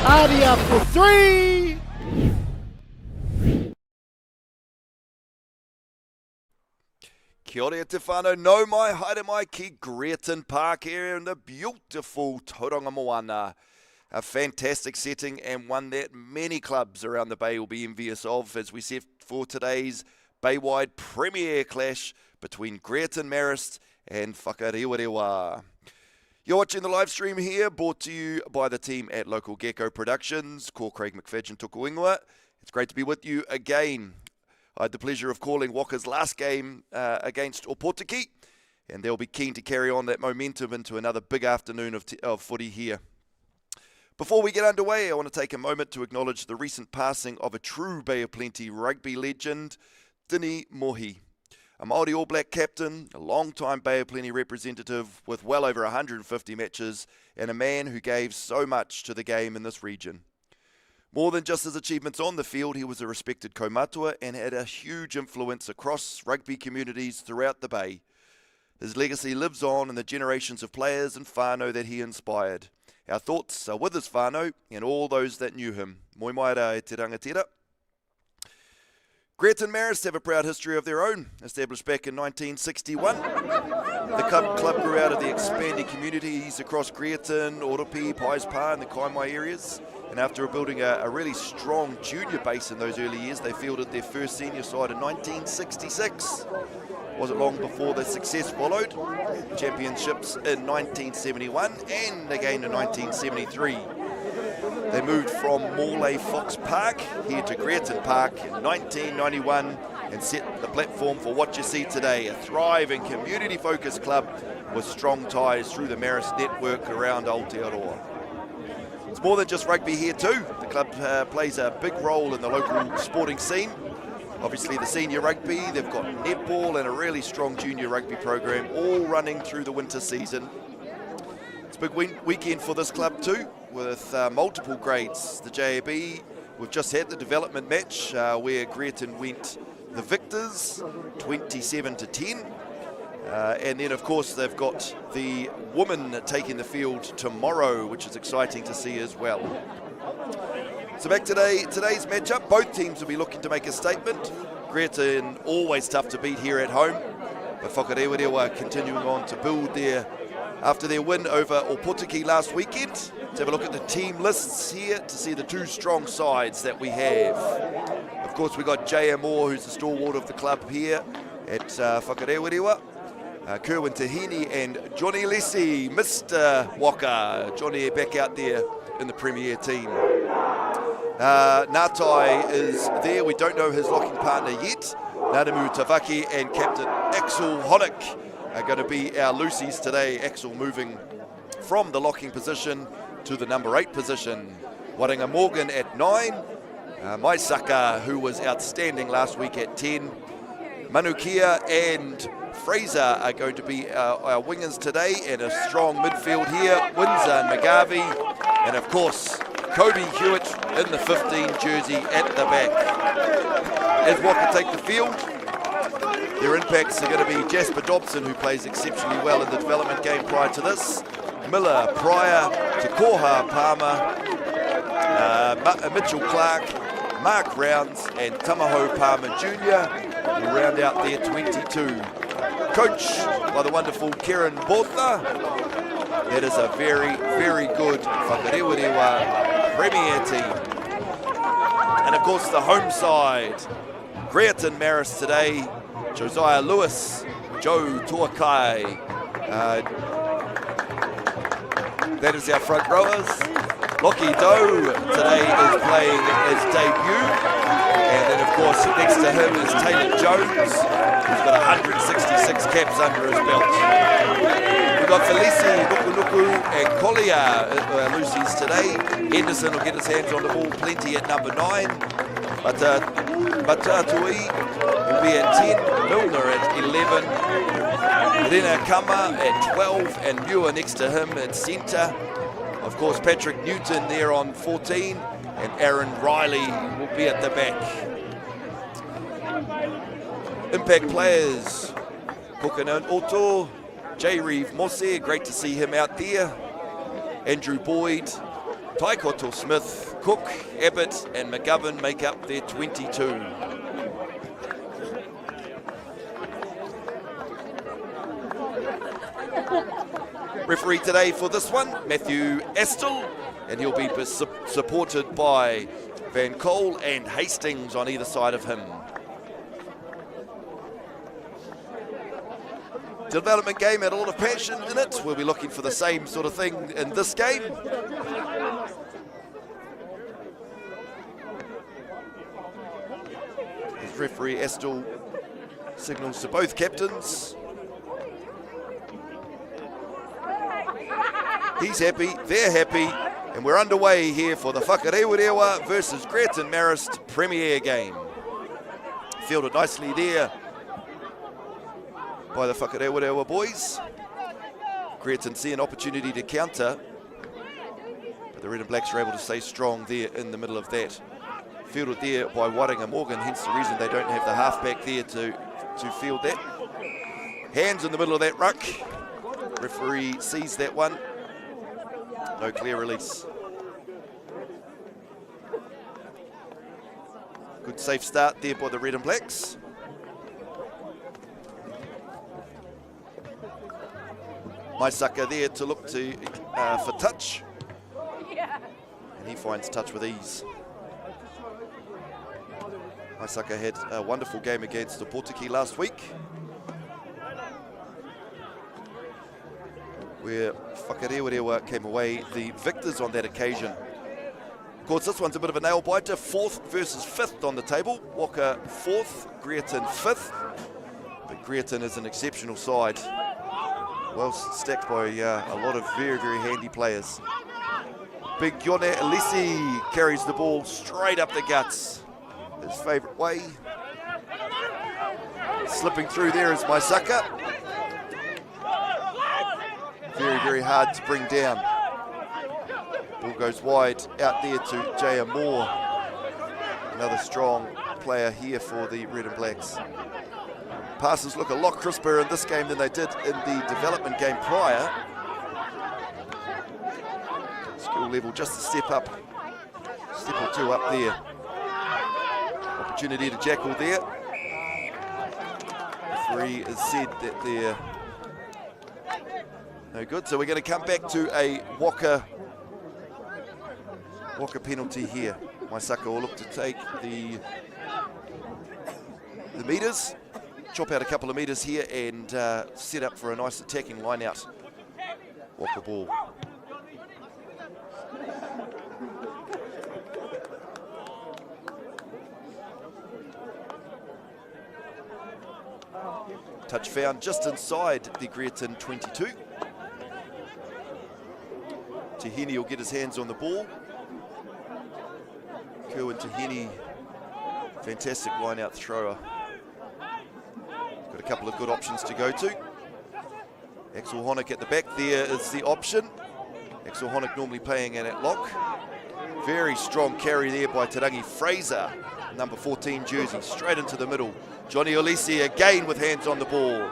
Aria for three. Kia ora te whānau, no mai, haere mai ki Greerton Park here in the beautiful Tauranga Moana. A fantastic setting and one that many clubs around the Bay will be envious of as we set for today's Baywide Premier clash between Greerton Marist and Whakarewarewa. You're watching the live stream here, brought to you by the team at Local Gecko Productions. Ko Craig McFadgen tuku ingoa. It's great to be with you again. I had the pleasure of calling Waka's last game against Opotiki, and they'll be keen to carry on that momentum into another big afternoon of footy here. Before we get underway, I want to take a moment to acknowledge the recent passing of a true Bay of Plenty rugby legend, Dinny Mohi. A Māori All Black captain, a long-time Bay of Plenty representative with well over 150 matches, and a man who gave so much to the game in this region. More than just his achievements on the field, he was a respected kaumatua and had a huge influence across rugby communities throughout the Bay. His legacy lives on in the generations of players and whānau that he inspired. Our thoughts are with his whānau and all those that knew him. Moi mai rā e te rangatira. Greerton Marists have a proud history of their own, established back in 1961. The club grew out of the expanding communities across Greerton, Oropi, Pies Pa and the Kaimai areas. And after building a really strong junior base in those early years, they fielded their first senior side in 1966. Wasn't long before the success followed. Championships in 1971 and again in 1973. They moved from Morley Fox Park here to Greerton Park in 1991 and set the platform for what you see today, a thriving community-focused club with strong ties through the Marist network around Aotearoa. It's more than just rugby here too. The club plays a big role in the local sporting scene. Obviously the senior rugby, they've got netball and a really strong junior rugby program all running through the winter season. It's a big weekend for this club too, with multiple grades. The JAB, we've just had the development match where Greerton went the victors, 27-10. And then, of course, they've got the women taking the field tomorrow, which is exciting to see as well. So back today's matchup, both teams will be looking to make a statement. Greerton always tough to beat here at home, but Whakarewarewa continuing on to build after their win over Opotiki last weekend. Let's have a look at the team lists here to see the two strong sides that we have. Of course, we've got J.M. Moore, who's the stalwart of the club here at Whakarewarewa. Kerwin Tahini and Johnny Lessie, Mr. Waka. Johnny back out there in the Premier team. Ngātai is there. We don't know his locking partner yet. Nanamu Tavaki and Captain Axel Honeck are going to be our Lucies today. Axel moving from the locking position to the number 8 position. Waringa Morgan at 9. Maisaka, who was outstanding last week, at 10. Manukia and Fraser are going to be our wingers today, and a strong midfield here, Windsor and McGarvey, and of course Kobe Hewitt in the 15 jersey at the back. As Waka take the field, their impacts are going to be Jasper Dobson, who plays exceptionally well in the development game prior to this, Miller, Pryor, Tekoha Palmer, Mitchell Clark, Mark Rounds and Tamaho Palmer Jr. will round out their 22. Coached by the wonderful Kieran Botha. That is a very, very good Whakarewarewa Premier team. And of course the home side, Greerton Marist today, Josiah Lewis, Joe Tuakai. That is our front rowers. Lockie Doe today is playing his debut. And then, of course, next to him is Taylor Jones, who's got 166 caps under his belt. We've got Felici, Nuku and Collier, Lucy's today. Henderson will get his hands on the ball plenty at number 9. But Tui will be at 10, Milner at 11. Then Kama at 12, and Muir next to him at centre. Of course, Patrick Newton there on 14, and Aaron Riley will be at the back. Impact players, Kokanan Oto, J. Reeve Mosse, great to see him out there. Andrew Boyd, Taikoto, Smith, Cook, Abbott and McGovern make up their 22. Referee today for this one, Matthew Astle, and he'll be supported by Van Cole and Hastings on either side of him. Development game had a lot of passion in it. We'll be looking for the same sort of thing in this game. As referee Astle signals to both captains. He's happy, they're happy, and we're underway here for the Whakarewarewa versus Greerton Marist Premier game. Fielded nicely there by the Whakarewarewa boys. Greerton see an opportunity to counter, but the Red and Blacks are able to stay strong there in the middle of that. Fielded there by Waringa Morgan, hence the reason they don't have the halfback there to field that. Hands in the middle of that ruck. Referee sees that one. No clear release. Good safe start there by the Red and Blacks. Maisaka there to look to for touch. And he finds touch with ease. Maisaka had a wonderful game against the Portuguese last week, where Whakarewarewa came away the victors on that occasion. Of course, this one's a bit of a nail-biter. 4th versus 5th on the table. Waka 4th, Greerton 5th. But Greerton is an exceptional side. Well stacked by a lot of very, very handy players. Big Yone Alisi carries the ball straight up the guts. His favourite way. Slipping through there is Maisaka. Very, very hard to bring down. Ball goes wide out there to J.M. Moore. Another strong player here for the Red and Blacks. Passes look a lot crisper in this game than they did in the development game prior. Skill level just a step up. Step or two up there. Opportunity to jackal there. Referee has said that they're no good, so we're going to come back to a Waka penalty here. Maisaka will look to take the metres, chop out a couple of metres here and set up for a nice attacking line out. Waka ball. Touch found just inside the Greerton 22. Tahini will get his hands on the ball. Kerwin Tahini, fantastic line-out thrower. Got a couple of good options to go to. Axel Honeck at the back there is the option. Axel Honeck normally playing in at lock. Very strong carry there by Tarangi Fraser, number 14 jersey, straight into the middle. Johnny Olisi again with hands on the ball.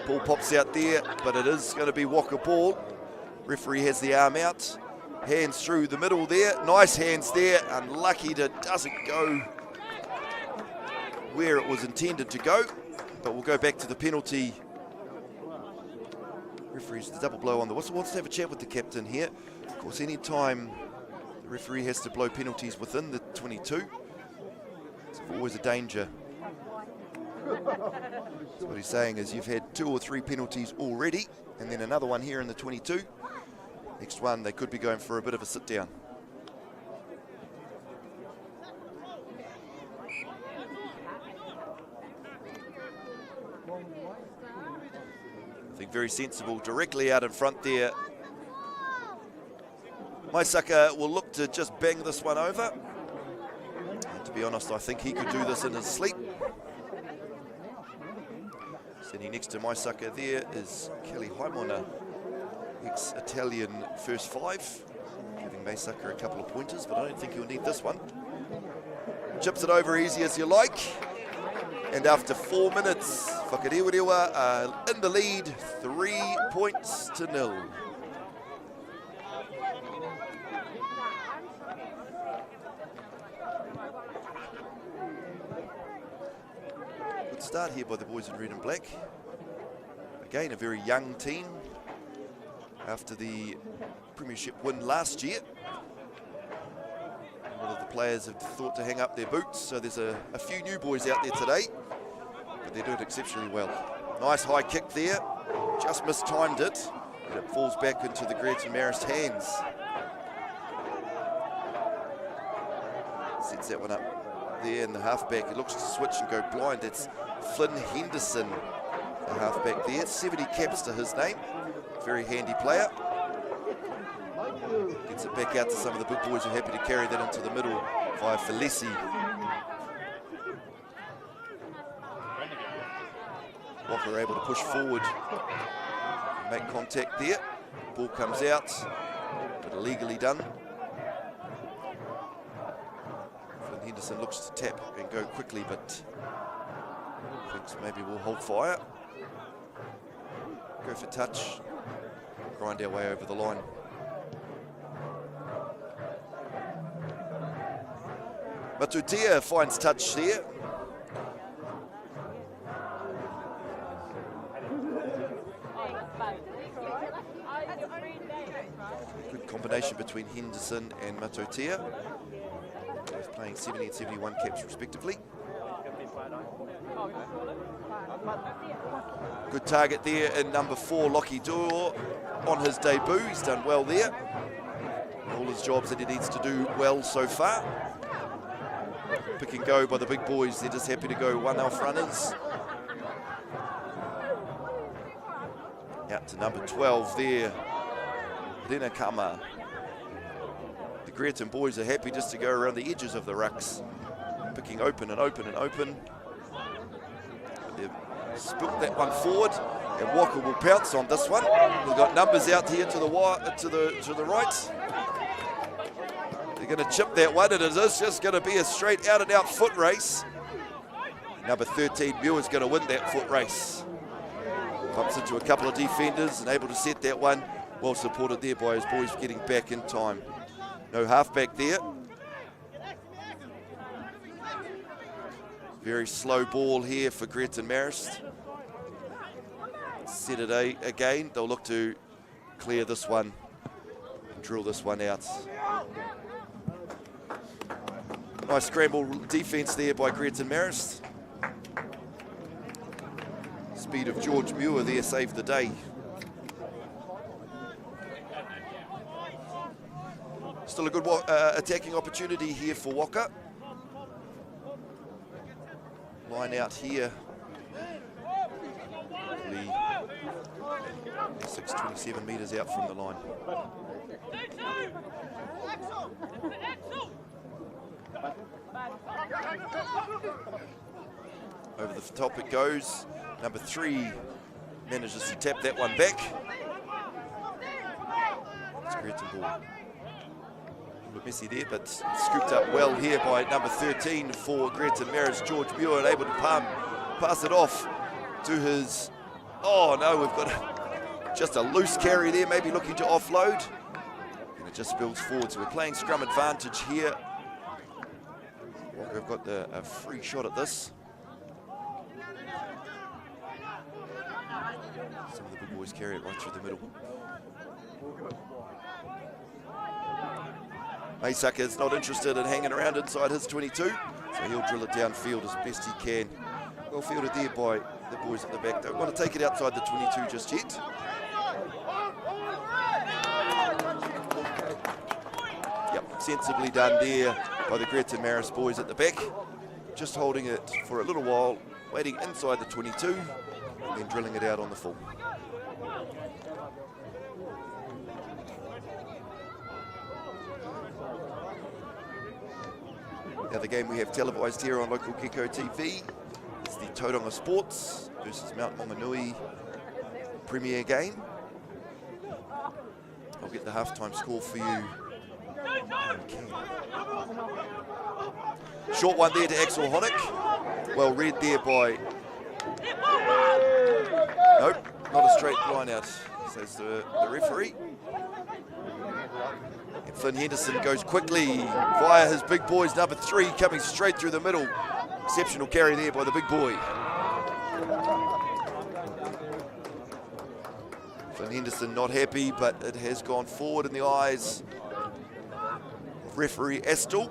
Ball pops out there, but it is going to be Waka ball. Referee has the arm out. Hands through the middle there. Nice hands there. Unlucky that it doesn't go where it was intended to go. But we'll go back to the penalty. Referee's the double blow on the whistle. Wants to have a chat with the captain here. Of course, any time the referee has to blow penalties within the 22, it's always a danger. So what he's saying is you've had 2 or 3 penalties already, and then another one here in the 22. Next one, they could be going for a bit of a sit down. I think very sensible, directly out in front there. Maisaka will look to just bang this one over. And to be honest, I think he could do this in his sleep. Sitting next to Maisaka there is Kelly Haimona, ex-Italian first 5, giving Maisaka a couple of pointers, but I don't think he'll need this one. Chips it over easy as you like. And after 4 minutes, Whakarewarewa are in the lead, 3 points to 0. start here by the boys in red and black. Again, a very young team after the premiership win last year. A lot of the players have thought to hang up their boots, so there's a few new boys out there today, but they're doing exceptionally well. Nice high kick there, just mistimed it, and it falls back into the Greerton Marist hands. Sets that one up there in the halfback. It looks to switch and go blind. It's Flynn Henderson, the halfback there. 70 caps to his name. Very handy player. Gets it back out to some of the big boys who are happy to carry that into the middle via Falesi. Whakarewarewa able to push forward, make contact there. Ball comes out, but illegally done. Flynn Henderson looks to tap and go quickly, but thinks maybe we'll hold fire. Go for touch, grind our way over the line. Matutia finds touch there. Good combination between Henderson and Matutia. Both playing 70 and 71 caps respectively. Good target there in number 4, Lockie Duo, on his debut. He's done well there. All his jobs that he needs to do well so far. Pick and go by the big boys. They're just happy to go one-off runners. Out to number 12 there, Dinny. The Greerton boys are happy just to go around the edges of the rucks, picking open and open and open. They've spilt that one forward, and Walker will pounce on this one. We've got numbers out here to the right. They're going to chip that one, and it is just going to be a straight out-and-out foot race. Number 13, Muir's going to win that foot race. Bumps into a couple of defenders and able to set that one. Well supported there by his boys getting back in time. No halfback there. Very slow ball here for Greerton Marist. Set it again. They'll look to clear this one and drill this one out. Nice scramble defence there by Greerton Marist. Speed of George Muir there saved the day. Still a good attacking opportunity here for Waka. Line out here. 627 metres out from the line. Over the top it goes. Number 3 manages to tap that one back. It's Greerton ball. A bit messy there, but scooped up well here by number 13 for Greerton Marist. George Muir able to pass it off to his... Oh no, we've got just a loose carry there, maybe looking to offload. And it just spills forward, so we're playing scrum advantage here. We've got a free shot at this. Some of the big boys carry it right through the middle. Maysucker's not interested in hanging around inside his 22, so he'll drill it downfield as best he can. Well fielded there by the boys at the back. Don't want to take it outside the 22 just yet. Yep, sensibly done there by the Greerton Marist boys at the back. Just holding it for a little while, waiting inside the 22, and then drilling it out on the full. Now the game we have televised here on local Gecko TV is the Tauranga Sports versus Mount Maunganui Premier game. I'll get the halftime score for you. Short one there to Axel Honeck. Well read there by... Nope, not a straight line out, says the referee. And Flynn Henderson goes quickly via his big boys, number 3, coming straight through the middle. Exceptional carry there by the big boy. Henderson not happy, but it has gone forward in the eyes of referee Astle.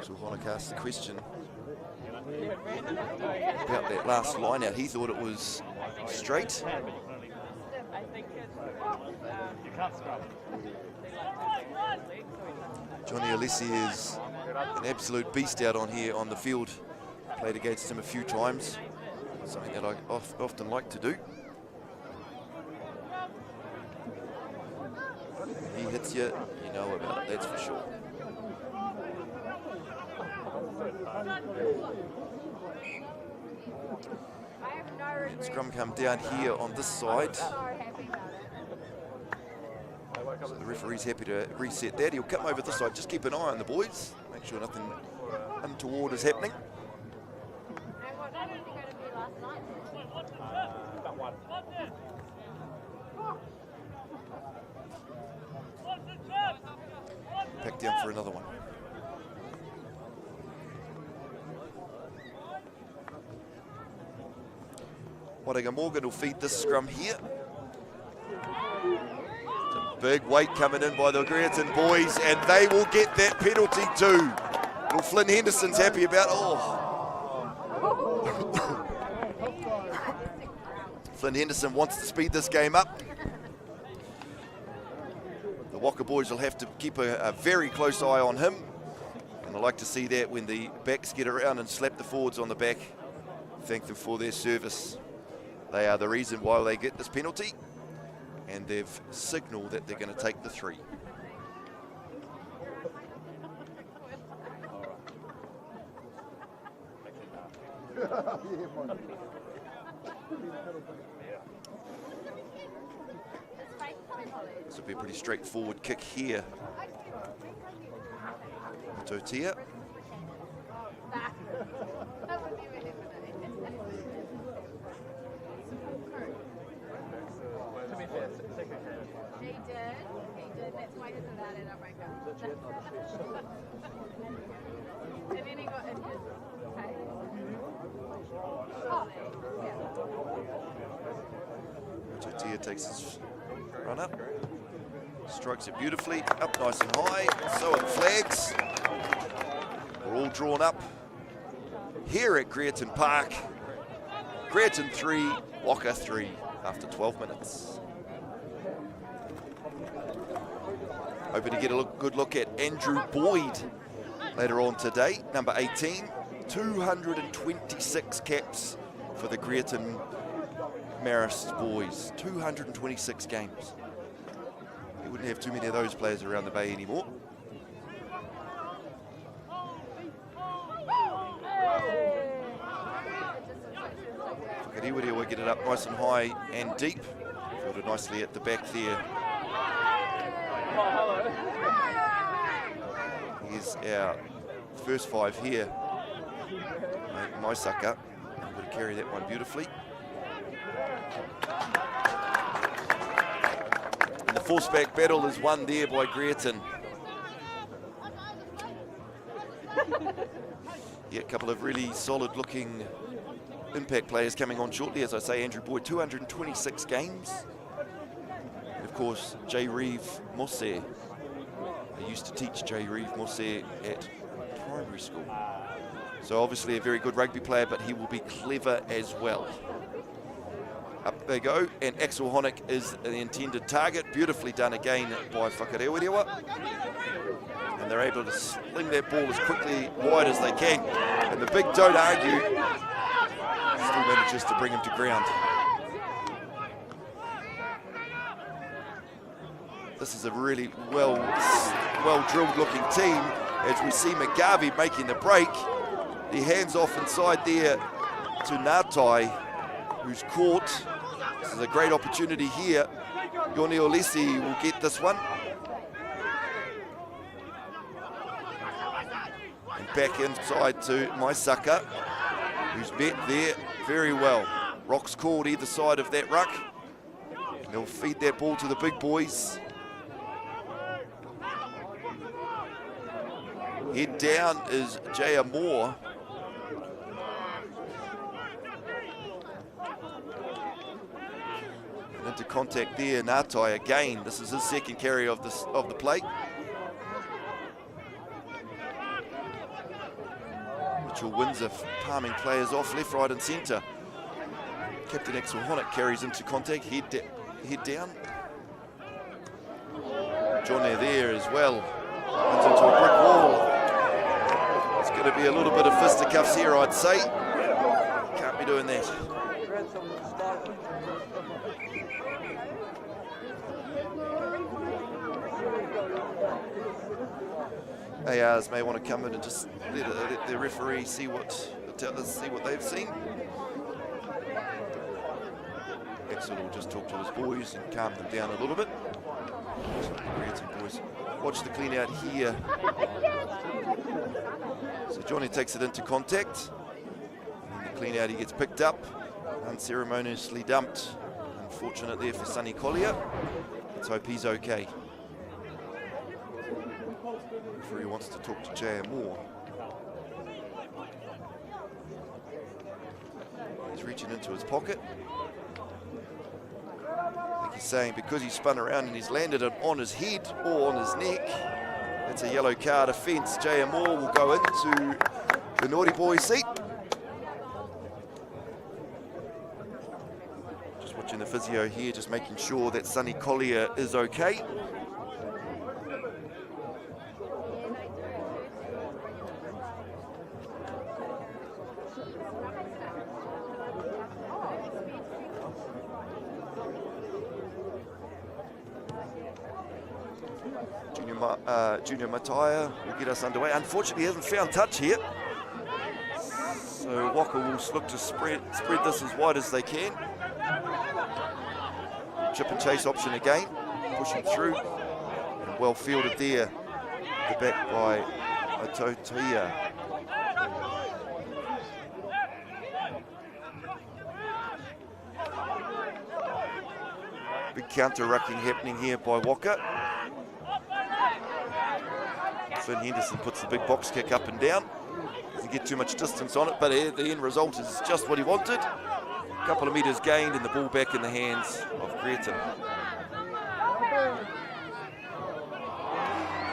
So Honock asked the question about that last line out. He thought it was straight. Johnny Alessi is an absolute beast out on here on the field. Played against him a few times. Something that I often like to do. When he hits you, you know about it, that's for sure. Scrum come down here on this side. So the referee's happy to reset that. He'll come over this side. Just keep an eye on the boys. Make sure nothing untoward is happening. Back down for another one. Whakarewarewa Morgan will feed this scrum here. Big weight coming in by the Greerton boys, and they will get that penalty too. Little Flynn Henderson's happy about. Flynn Henderson wants to speed this game up. The Waka boys will have to keep a very close eye on him. And I like to see that when the backs get around and slap the forwards on the back. Thank them for their service. They are the reason why they get this penalty. And they've signalled that they're going to take the 3. This will be a pretty straightforward kick here. Totia. He did, that's why he did that in a breakup. And then he got injured. Totia takes his run up, strikes it beautifully, up nice and high, so are the flags. We're all drawn up here at Greerton Park. Greerton 3, Waka 3 after 12 minutes. Hoping to get a good look at Andrew Boyd later on today, number 18. 226 caps for the Greerton Marists boys. 226 games. You wouldn't have too many of those players around the bay anymore. Whakarewarewa get it up nice and high and deep. Fielded nicely at the back there. Here's our first 5 here. My sucker. I'm going to carry that one beautifully. And the force back battle is won there by Greerton. Yeah, a couple of really solid looking impact players coming on shortly. As I say, Andrew Boyd, 226 games. And of course, J. Reeve Mosse. I used to teach J. Reeve Mosse at primary school. So obviously a very good rugby player, but he will be clever as well. Up they go, and Axel Honock is the intended target. Beautifully done again by Whakarewarewa. And they're able to sling that ball as quickly wide as they can. And the big don't argue still manages to bring him to ground. This is a really well drilled looking team as we see McGarvey making the break. He hands off inside there to Natai, who's caught. This is a great opportunity here. Johnny Alessi will get this one. And back inside to Maisaka, who's met there very well. Rocks called either side of that ruck. And they'll feed that ball to the big boys. Head down is Jaya Moore. And into contact there, Natai again. This is his second carry of the plate. Mitchell Windsor palming players off left, right and centre. Captain Axel Honick carries into contact, head down. Johnny there as well. Runs into a brick wall. It's going to be a little bit of fisticuffs here, I'd say. Can't be doing that. ARs may want to come in and just let the referee see what they've seen. Axel will just talk to his boys and calm them down a little bit. Greerton boys, watch the clean out here. So Johnny takes it into contact. And the clean out, he gets picked up, unceremoniously dumped. Unfortunate there for Sonny Collier. Let's hope he's okay. Referee wants to talk to Jaya Moore. He's reaching into his pocket. I think he's saying because he spun around and he's landed it on his head or on his neck, that's a yellow card offence. Jaya Moore will go into the naughty boy seat. Just watching the physio here, just making sure that Sonny Collier is okay. Junior Mataya will get us underway. Unfortunately, he hasn't found touch here. So Waka will look to spread this as wide as they can. Chip and chase option again. Pushing through. And well fielded there. The back by Atotia. Big counter-rucking happening here by Waka. Finn Henderson puts the big box kick up and down. Doesn't get too much distance on it, but the end result is just what he wanted. A couple of metres gained and the ball back in the hands of Greerton.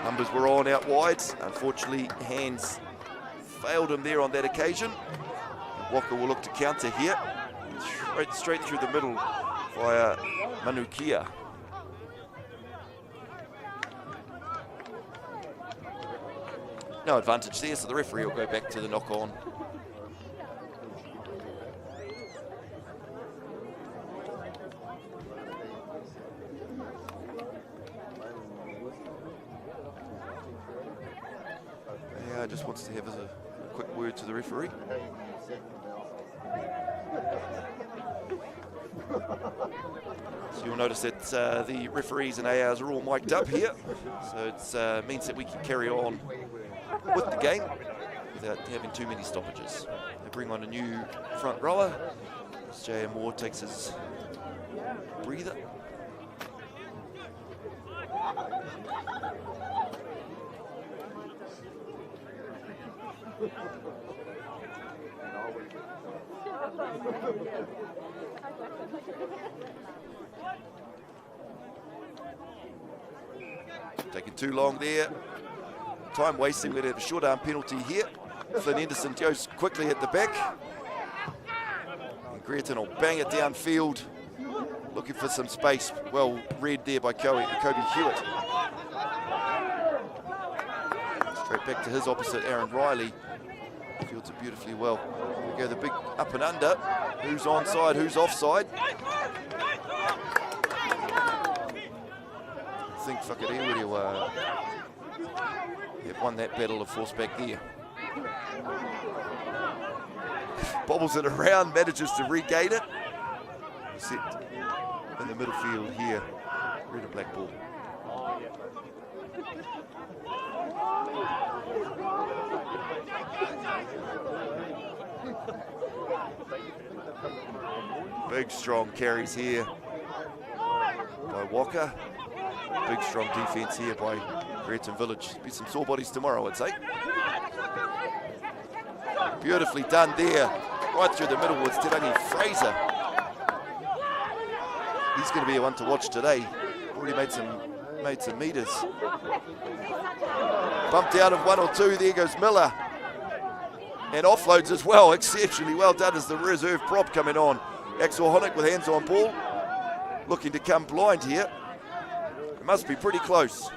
Numbers were on out wide. Unfortunately, hands failed him there on that occasion. Walker will look to counter here. Straight through the middle via Manukia. No advantage there, so the referee will go back to the knock-on. Yeah, just wants to have a quick word to the referee. So you'll notice that the referees and ARs are all mic'd up here, so it means that we can carry on with the game without having too many stoppages. They bring on a new front rower as Jaya Moore takes his breather. Taking too long there. Time wasting. We're going to have a short arm penalty here. Flynn Henderson goes quickly at the back. And Greerton will bang it downfield, looking for some space. Well read there by Kobe Hewitt. Straight back to his opposite, Aaron Riley. Fields it beautifully well. Here we go, the big up and under. Who's onside, who's offside? I think Whakarewarewa have won that battle of force back there. Bobbles it around, manages to regain it. Set in the middle field here. Red and black ball. Big strong carries here by Walker. Big strong defence here by Greerton Village. Be some sore bodies tomorrow, I'd say. Beautifully done there. Right through the middle was Te Rangi Fraser. He's going to be a one to watch today. Already made some meters. Bumped out of one or two. There goes Miller. And offloads as well. Exceptionally well done as the reserve prop coming on. Axel Honeck with hands on ball. Looking to come blind here. It must be pretty close.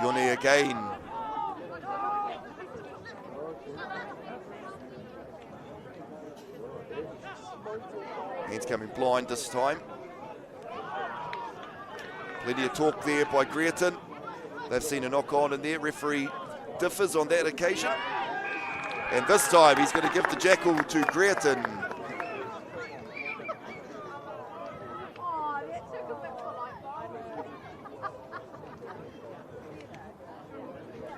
Yoni again. Hands coming blind this time. Plenty of talk there by Greerton. They've seen a knock on in there. Referee differs on that occasion. And this time he's going to give the jackal to Greerton.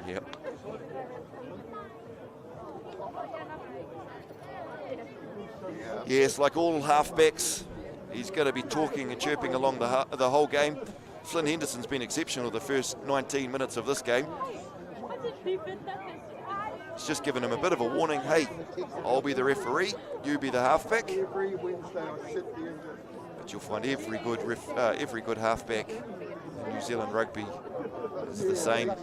Yep. Yes, like all halfbacks, he's going to be talking and chirping along the whole game. Flynn Henderson's been exceptional the first 19 minutes of this game. It's just given him a bit of a warning. Hey, I'll be the referee, you be the halfback. But you'll find every good halfback in New Zealand rugby is the same. Go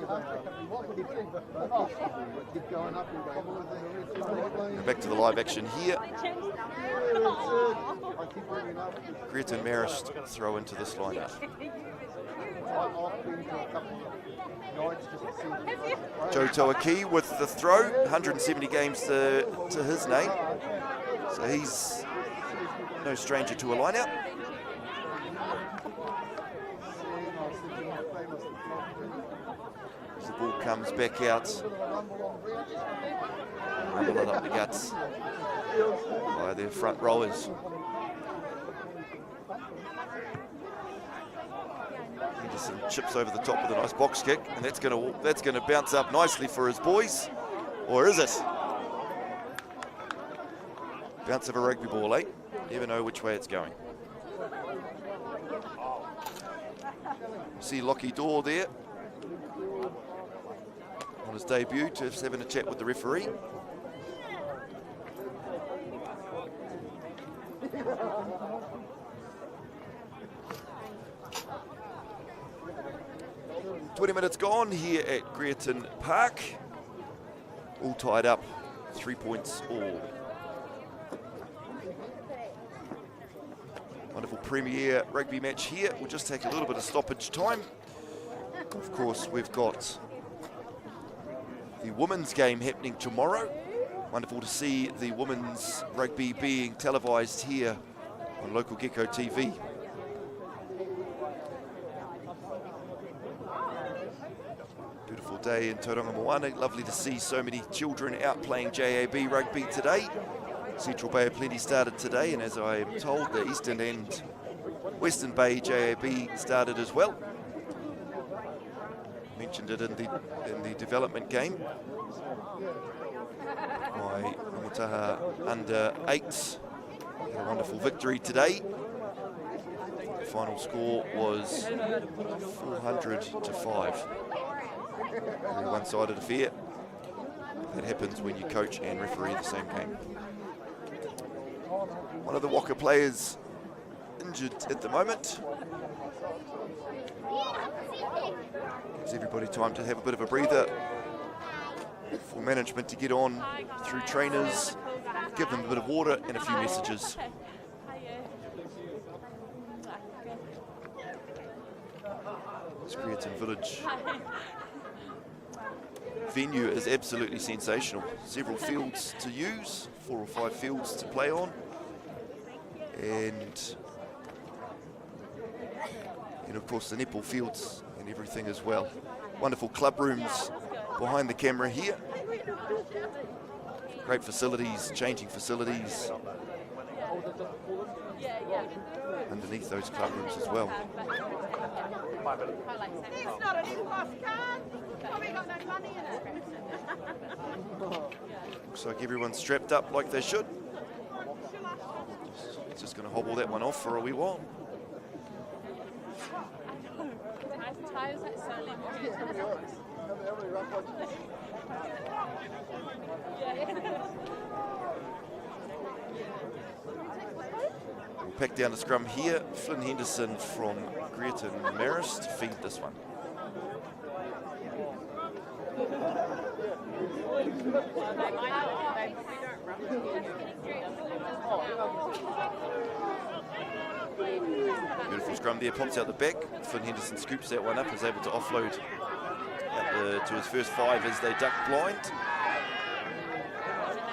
back to the live action here. Greerton Marist throw into this lineup. Joe Toaki with the throw, 170 games to his name. So he's no stranger to a line-out. As the ball comes back out, rumble it up the guts by their front rowers. Henderson chips over the top with a nice box kick, and that's going to bounce up nicely for his boys, or is it? Bounce of a rugby ball, eh? Never know which way it's going. See Lockie Dorr there on his debut, just having a chat with the referee. "20 minutes gone here at Greerton Park. All tied up, 3 points all. Wonderful premier rugby match here. We'll just take a little bit of stoppage time. Of course, we've got the women's game happening tomorrow. Wonderful to see the women's rugby being televised here on local Gecko TV. Beautiful day in Tauranga Moana. Lovely to see so many children out playing JAB rugby today. Central Bay of Plenty started today, and as I am told, the Eastern and Western Bay JAB started as well. Mentioned it in the development game. My Umutaha under 8s had a wonderful victory today. The final score was 400 to 5. Very one-sided affair. That happens when you coach and referee the same game. One of the Waka players injured at the moment. Gives everybody time to have a bit of a breather for management to get on through trainers, give them a bit of water and a few messages. This Greerton Village venue is absolutely sensational. Several fields to use, 4 or 5 fields to play on, and of course the netball fields and everything as well. Wonderful club rooms behind the camera here. Great facilities, changing facilities underneath those club rooms as well. It's not an impulse card. Probably got no money in it. Looks like everyone's strapped up like they should. Just going to hobble that one off for a wee while. We'll pack down the scrum here. Flynn Henderson from Greerton Marist to feed this one. Beautiful scrum there, pops out the back. Flynn Henderson scoops that one up, is able to offload out to his first 5 as they duck blind.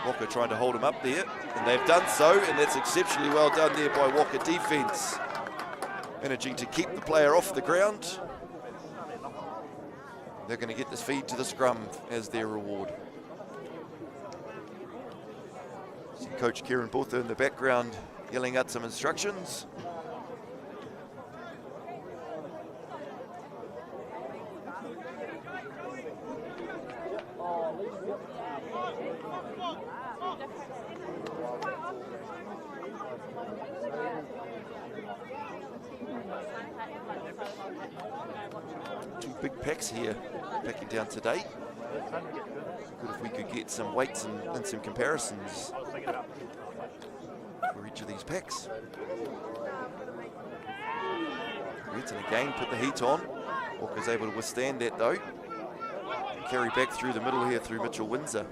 Walker trying to hold him up there, and they've done so, and that's exceptionally well done there by Walker defence. Managing to keep the player off the ground. They're going to get this feed to the scrum as their reward. See Coach Kieran Botha in the background yelling out some instructions. Two big packs here, packing down today. Good if we could get some weights and some comparisons for each of these packs. Greerton again put the heat on. Walker's able to withstand that though. Carry back through the middle here through Mitchell Windsor.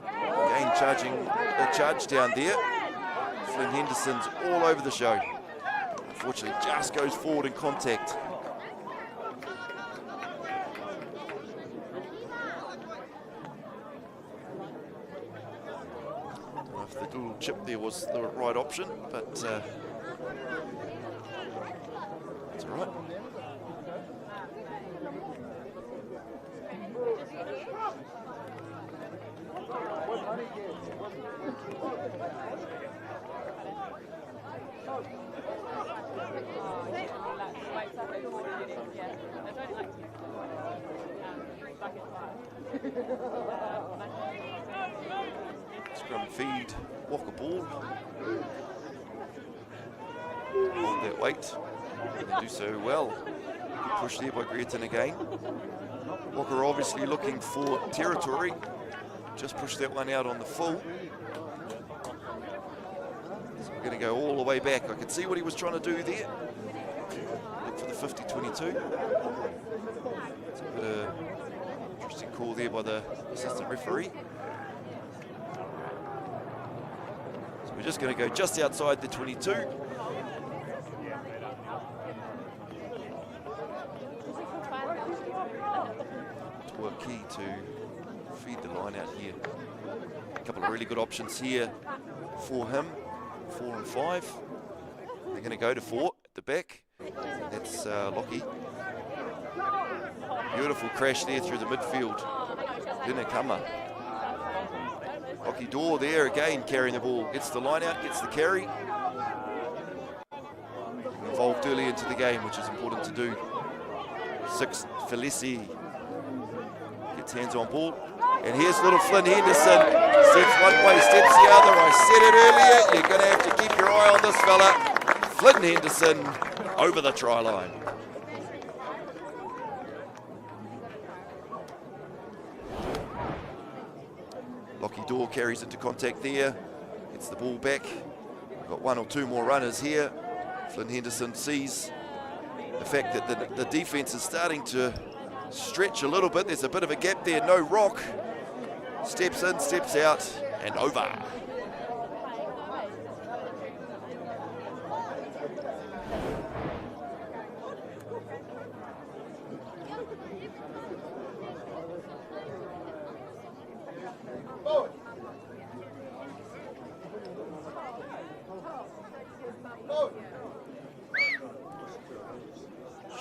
Again charging a charge down there. Flynn Henderson's all over the show. Unfortunately just goes forward in contact. Don't know if the little chip there was the right option, but it's all right. Scrum feed, Walker ball. Hold that weight. They do so well. Good push there by Greerton again. Walker obviously looking for territory. Just pushed that one out on the full. So we're going to go all the way back. I can see what he was trying to do there. Look for the 50-22. It's a bit of interesting call there by the assistant referee. So we're just going to go just outside the 22. To work key to feed the line out here. A couple of really good options here for him. 4 and 5. They're going to go to 4 at the back. That's Lockie. Beautiful crash there through the midfield. Dinny Kama. Lockie Dorr there again carrying the ball. Gets the line out, gets the carry. Involved early into the game, which is important to do. 6, Felici. Gets hands on ball. And here's little Flynn Henderson. Steps one way, steps the other. I said it earlier, you're going to have to keep your eye on this fella. Flynn Henderson over the try line. Lockie Dorr carries into contact there. Gets the ball back. We've got 1 or 2 more runners here. Flynn Henderson sees the fact that the defense is starting to stretch a little bit. There's a bit of a gap there, no rock. Steps in, steps out, and over.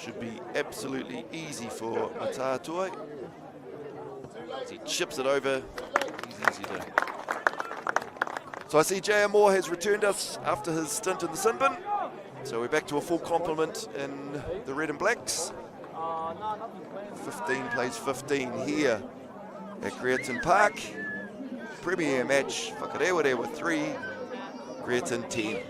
Should be absolutely easy for Matatoe. As he chips it over, he's easy to. So I see J.M. Moore has returned us after his stint in the sin bin. So we're back to a full complement in the red and blacks. 15 plays 15 here at Greerton Park. Premier match, Whakarewarewa 3, Greerton 10.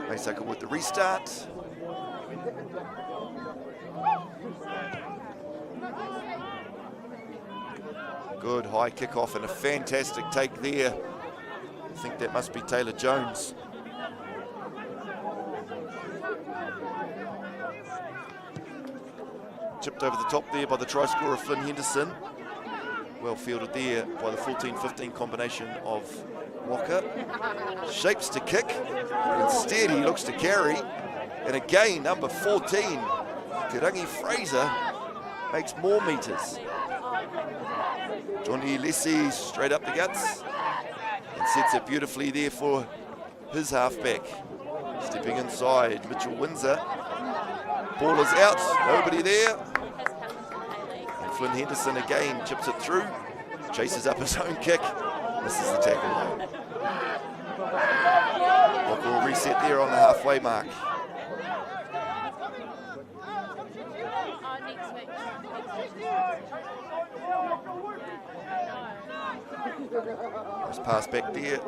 Maysaka with the restart. Good high kick-off and a fantastic take there. I think that must be Taylor Jones. Chipped over the top there by the try scorer Flynn Henderson. Well fielded there by the 14-15 combination of Walker. Shapes to kick. Instead he looks to carry. And again, number 14, Te Rangi Fraser, makes more metres. Johnny Lessie straight up the guts. And sets it beautifully there for his halfback. Stepping inside, Mitchell Windsor. Ball is out, nobody there. And Flynn Henderson again chips it through. Chases up his own kick. Misses the tackle. Walker will reset there on the halfway mark. Nice pass back there.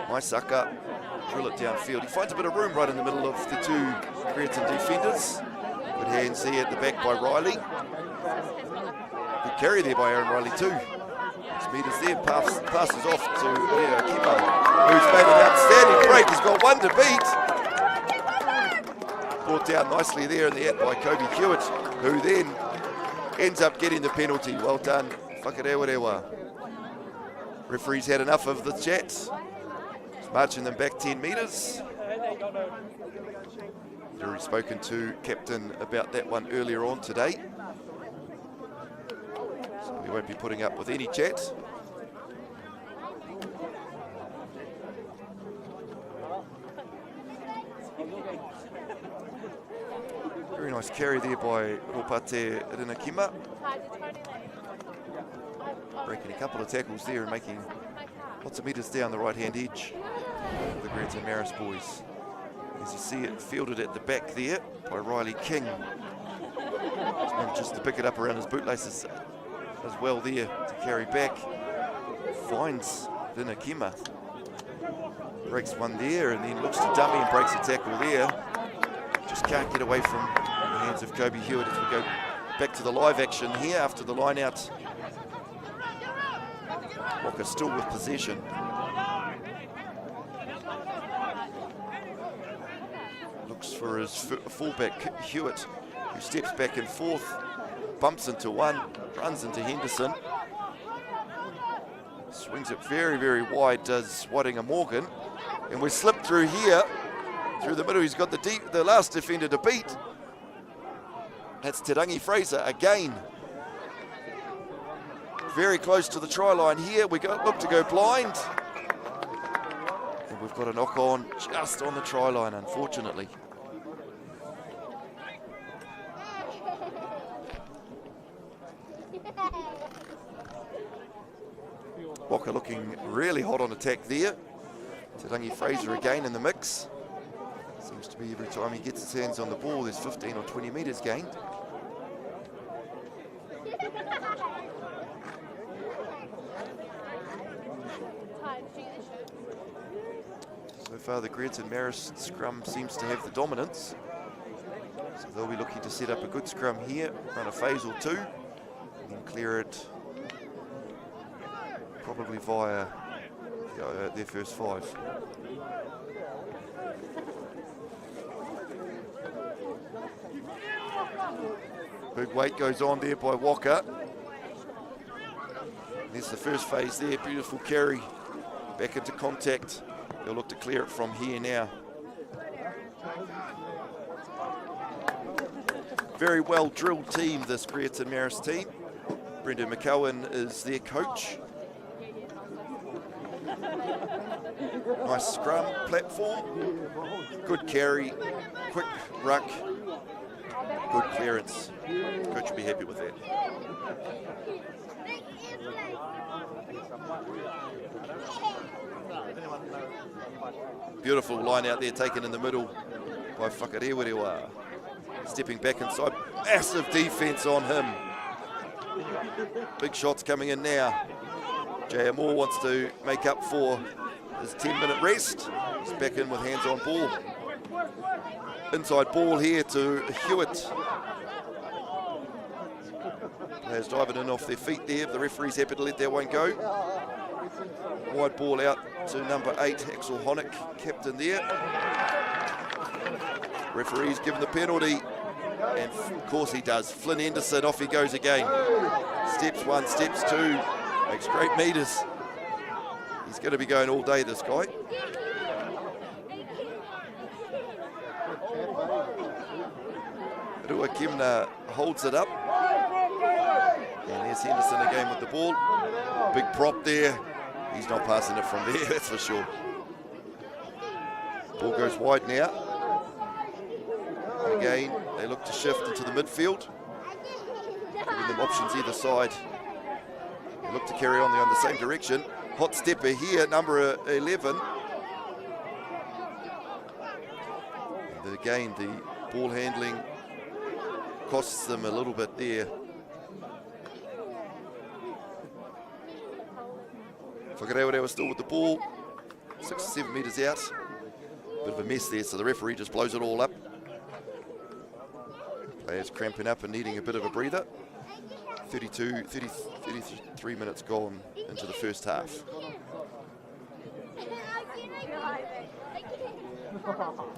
Maysaka, drill it downfield. He finds a bit of room right in the middle of the two Greerton defenders. Good hands there at the back by Riley. Good carry there by Aaron Riley too. 6 metres there, passes off to Leo Kima, who's made an outstanding break. He's got one to beat. Brought down nicely there in the act by Kobe Hewitt, who then ends up getting the penalty. Well done, Whakarewarewa. Referee's had enough of the chat. He's marching them back 10 metres. He's already spoken to Captain about that one earlier on today. So we won't be putting up with any chat. Very nice carry there by Ropate Rinakima. Breaking a couple of tackles there and making lots of metres down the right-hand edge for the Greerton Marist boys. As you see it fielded at the back there by Riley King. Just manages to pick it up around his bootlaces as well there to carry back. Finds Rinakima. Breaks one there and then looks to dummy and breaks a tackle there. Just can't get away from the hands of Kobe Hewitt as we go back to the live action here after the line out. Walker still with possession. Looks for his fullback Hewitt, who steps back and forth, bumps into one, runs into Henderson. Swings it very, very wide, does Wadinga Morgan. And we're slipped through here, through the middle. He's got the last defender to beat. That's Te Rangi Fraser again. Very close to the try line here. We look to go blind. And we've got a knock on just on the try line, unfortunately. Walker looking really hot on attack there. Te Rangi Fraser again in the mix. Seems to be every time he gets his hands on the ball, there's 15 or 20 metres gained. So far the Greerton Marist scrum seems to have the dominance. So they'll be looking to set up a good scrum here, run a phase or two, and then clear it probably via their first 5. Big weight goes on there by Walker. There's the first phase there, beautiful carry, back into contact. They'll look to clear it from here now. Very well drilled team, this Greerton Marist team. Brendan McCowan is their coach. Nice scrum platform, good carry, quick ruck, good clearance. Coach will be happy with that. Beautiful line out there taken in the middle by Whakarewarewa. Stepping back inside, massive defence on him. Big shots coming in now. J.R. Moore wants to make up for his 10-minute rest. He's back in with hands on ball. Inside ball here to Hewitt. Players diving in off their feet there. The referee's happy to let that one go. Wide ball out to number 8, Axel Honeck, captain there. Referee's given the penalty, and of course he does. Flynn Henderson, off he goes again. Steps 1, steps 2, makes great meters. He's going to be going all day, this guy. Rua Kimna holds it up. And there's Henderson again with the ball. Big prop there. He's not passing it from there, that's for sure. Ball goes wide now. Again, they look to shift into the midfield, giving them options either side. They look to carry on there in the same direction. Hot stepper here, number 11. And again, the ball handling costs them a little bit there. Whakarewarewa still with the ball, 6 or 7 metres out. Bit of a mess there, so the referee just blows it all up. Players cramping up and needing a bit of a breather. 33 minutes gone into the first half.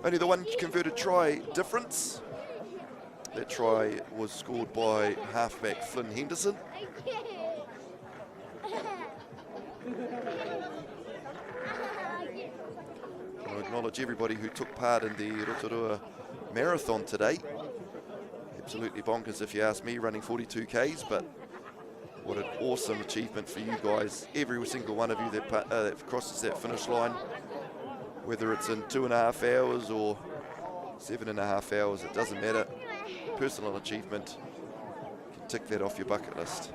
Only the one converted try difference. That try was scored by halfback Flynn Henderson. I want to acknowledge everybody who took part in the Rotorua Marathon today. Absolutely bonkers if you ask me, running 42 Ks, but what an awesome achievement for you guys. Every single one of you that crosses that finish line, whether it's in 2.5 hours or 7.5 hours, it doesn't matter. Personal achievement, you can tick that off your bucket list.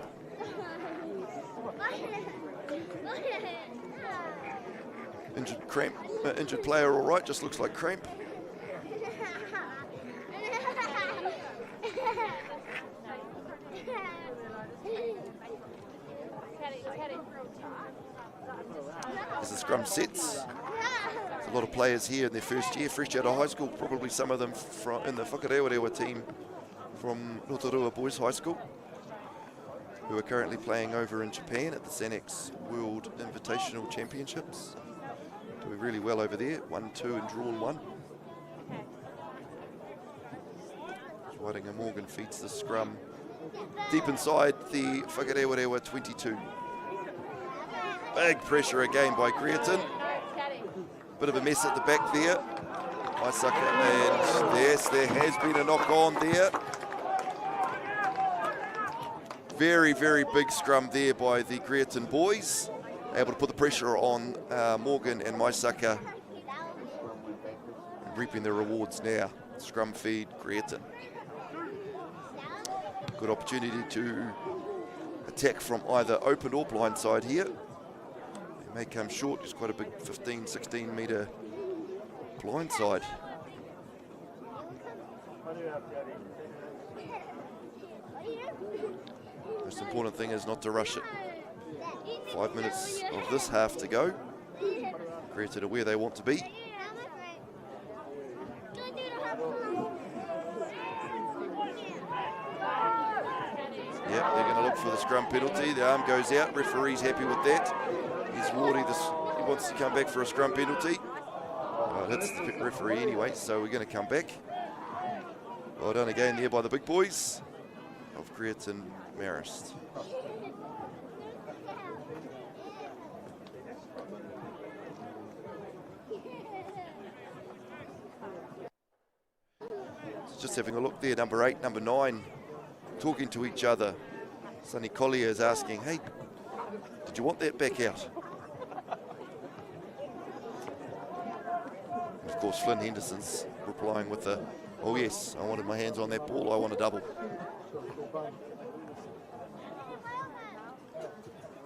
Injured player, all right, just looks like cramp. As the scrum sets, there's a lot of players here in their first year, fresh out of high school, probably some of them in the Whakarewarewa team from Rotorua Boys High School, who are currently playing over in Japan at the Xanax World Invitational Championships. Doing really well over there, 1-2 and drawn 1. Whitingham Morgan feeds the scrum deep inside the Whakarewarewa 22. Big pressure again by Greerton. Bit of a mess at the back there. Maisaka, and yes, there has been a knock on there. Very, very big scrum there by the Greerton boys. Able to put the pressure on Morgan and Maisaka. Reaping the rewards now. Scrum feed Greerton. Good opportunity to attack from either open or blind side here. They may come short. It's quite a big 15, 16 metre blind side. Most important thing is not to rush it. 5 minutes of this half to go. Greerton are where they want to be. Yep, they're going to look for the scrum penalty. The arm goes out. Referee's happy with that. He's Wardy. He wants to come back for a scrum penalty. That's the referee anyway, so we're going to come back. Well done again there by the big boys of Greerton Marist. Just having a look there, number 8, number 9, talking to each other. Sonny Collier is asking, hey, did you want that back out? And of course, Flynn Henderson's replying with the, oh yes, I wanted my hands on that ball, I want a double.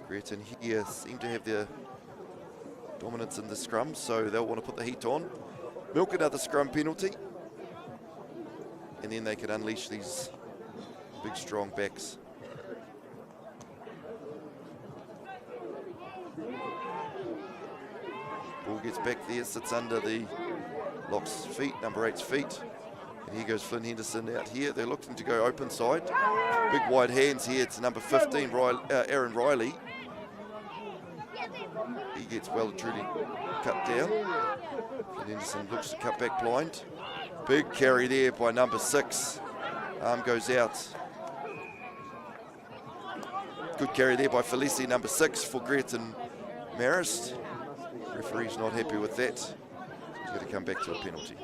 Greerton here seem to have their dominance in the scrum, so they'll want to put the heat on. Milk another scrum penalty. And then they could unleash these big, strong backs. Ball gets back there, sits under the lock's feet, number 8's feet. And here goes Flynn Henderson out here. They're looking to go open side. Big wide hands here. It's number 15, Aaron Riley. He gets well and truly cut down. Flynn Henderson looks to cut back blind. Big carry there by number 6. Arm goes out. Good carry there by Felici, number 6 for Greerton Marist. Referee's not happy with that. He's going to come back to a penalty.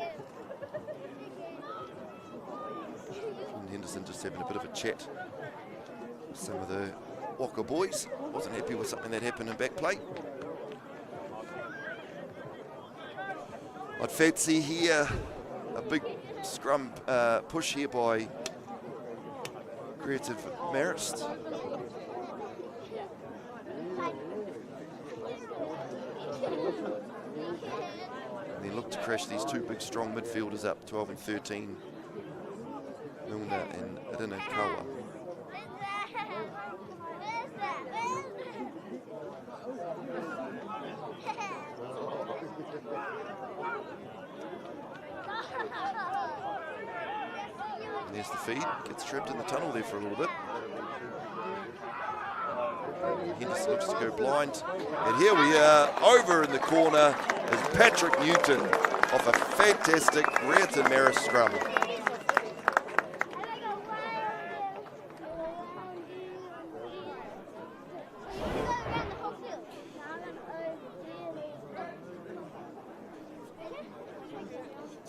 Henderson just having a bit of a chat with some of the Whaka boys. Wasn't happy with something that happened in back play. I'd fancy here a big scrum push here by Greerton Marist. And they look to crash these two big strong midfielders up, 12 and 13. Milner and Adinakawa. And there's the feed, gets trapped in the tunnel there for a little bit. Henderson looks to go blind. And here we are, over in the corner is Patrick Newton off a fantastic Greerton Marist scrum.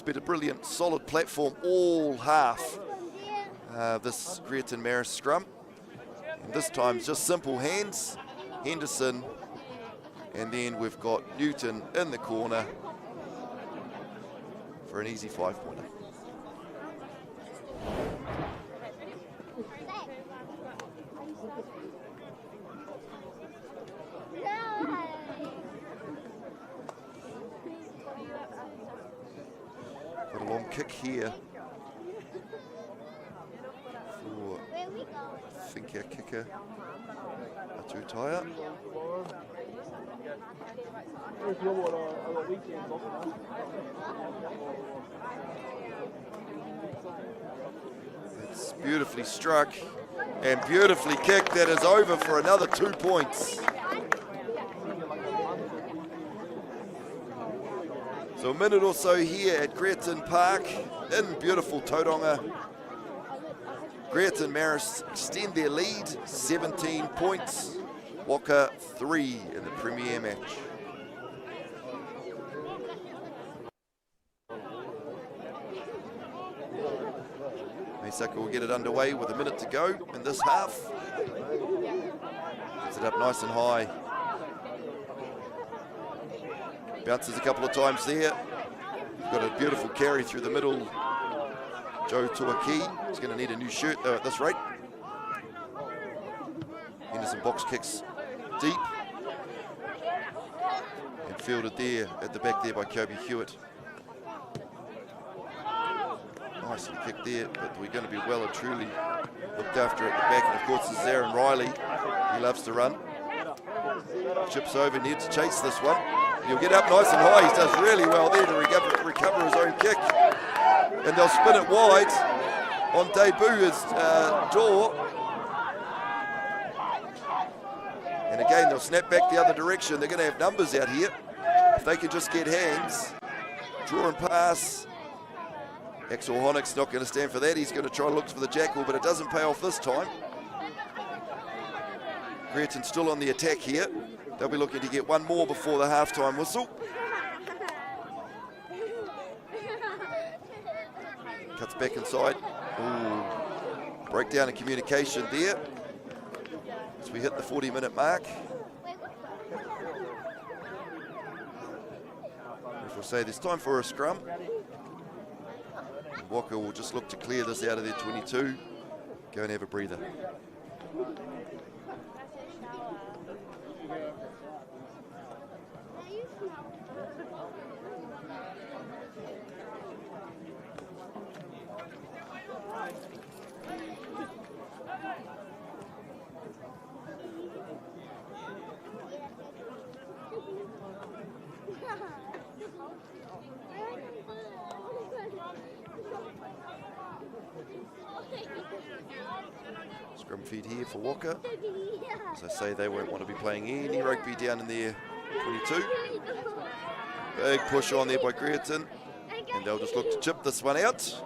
Been a brilliant, solid platform all half. This Greerton Marist scrum. And this time just simple hands. Henderson. And then we've got Newton in the corner for an easy 5-pointer. Got a long kick here for, I think, our kicker, Atutaya. It's beautifully struck and beautifully kicked. That is over for another 2 points. So a minute or so here at Greerton Park in beautiful Tauranga. Greerton Marists extend their lead, 17 points. Whaka 3 in the premier match. Meisaka will get it underway with a minute to go in this half. Gets it up nice and high. Bounces a couple of times there. Got a beautiful carry through the middle. Joe Tuaki is going to need a new shirt though at this rate. Henderson box kicks deep. And fielded there at the back there by Kobe Hewitt. Nicely kicked there, but we're going to be well and truly looked after at the back. And of course this is Aaron Riley. He loves to run. Chips over, needs to chase this one. He'll get up nice and high. He does really well there to recover his own kick. And they'll spin it wide. On debut is Jaw. And again, they'll snap back the other direction. They're going to have numbers out here. If they can just get hands. Draw and pass. Axel Honick's not going to stand for that. He's going to try and look for the jackal, but it doesn't pay off this time. Greerton still on the attack here. They'll be looking to get one more before the halftime whistle. Cuts back inside. Ooh. Breakdown in communication there as we hit the 40-minute mark. If we'll say there's time for a scrum. Whaka will just look to clear this out of their 22. Go and have a breather. Scrum feed here for Waka. As I say, they won't want to be playing any rugby down in their 22. Big push on there by Greerton, and they'll just look to chip this one out.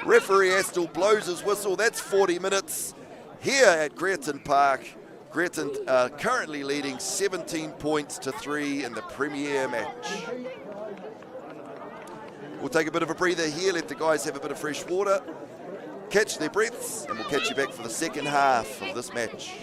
Referee Astle blows his whistle. That's 40 minutes here at Greerton Park. Greerton are currently leading 17 points to 3 in the premier match. We'll take a bit of a breather here, let the guys have a bit of fresh water, catch their breaths, and we'll catch you back for the second half of this match.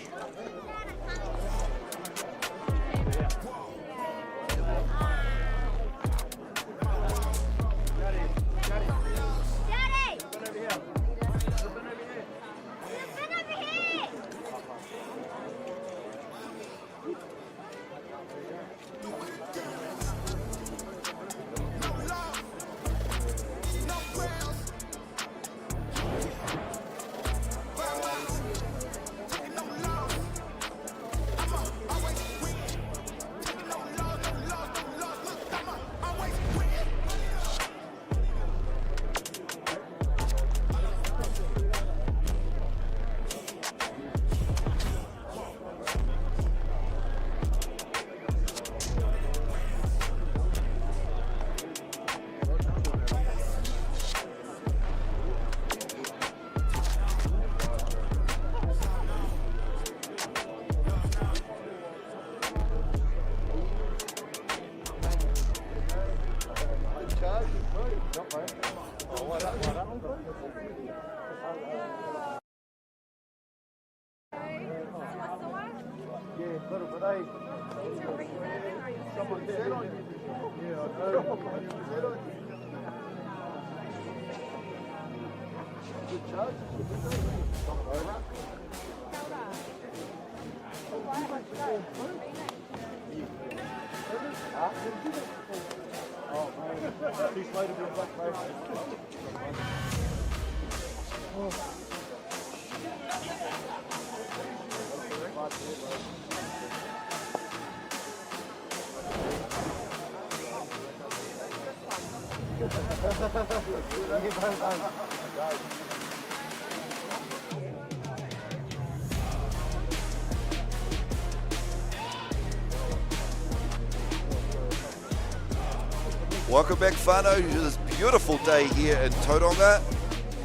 Welcome back, whānau, to this beautiful day here in Tauranga,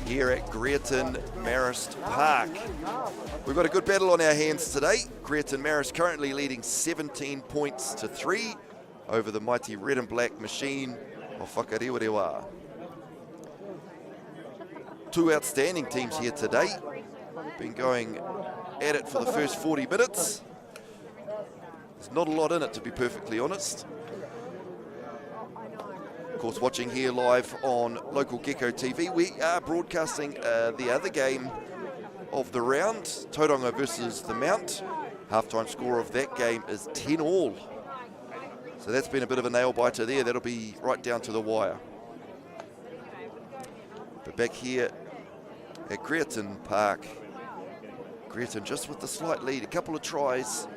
here at Greerton Marist Park. We've got a good battle on our hands today. Greerton Marist currently leading 17 points to 3 over the mighty red and black machine of Whakarewarewa. Two outstanding teams here today. Been going at it for the first 40 minutes. There's not a lot in it, to be perfectly honest. Of course, watching here live on local Gecko TV, we are broadcasting the other game of the round, Tauranga versus the Mount. Halftime score of that game is 10-all. So that's been a bit of a nail biter there. That'll be right down to the wire. But back here at Greerton Park, Greerton just with the slight lead, a couple of tries.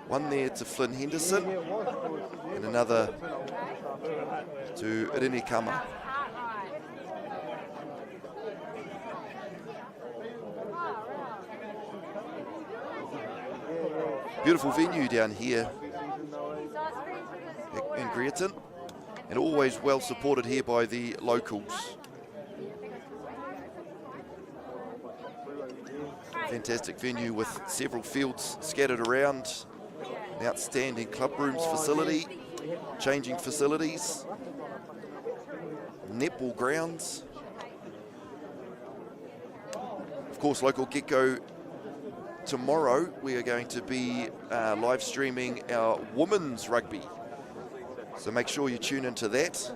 One there to Flynn Henderson and another to Dinny. Beautiful venue down here in Greerton, and always well supported here by the locals. Fantastic venue with several fields scattered around, an outstanding club rooms facility, changing facilities, netball grounds. Of course, local Gecko, tomorrow we are going to be live streaming our women's rugby. So make sure you tune into that.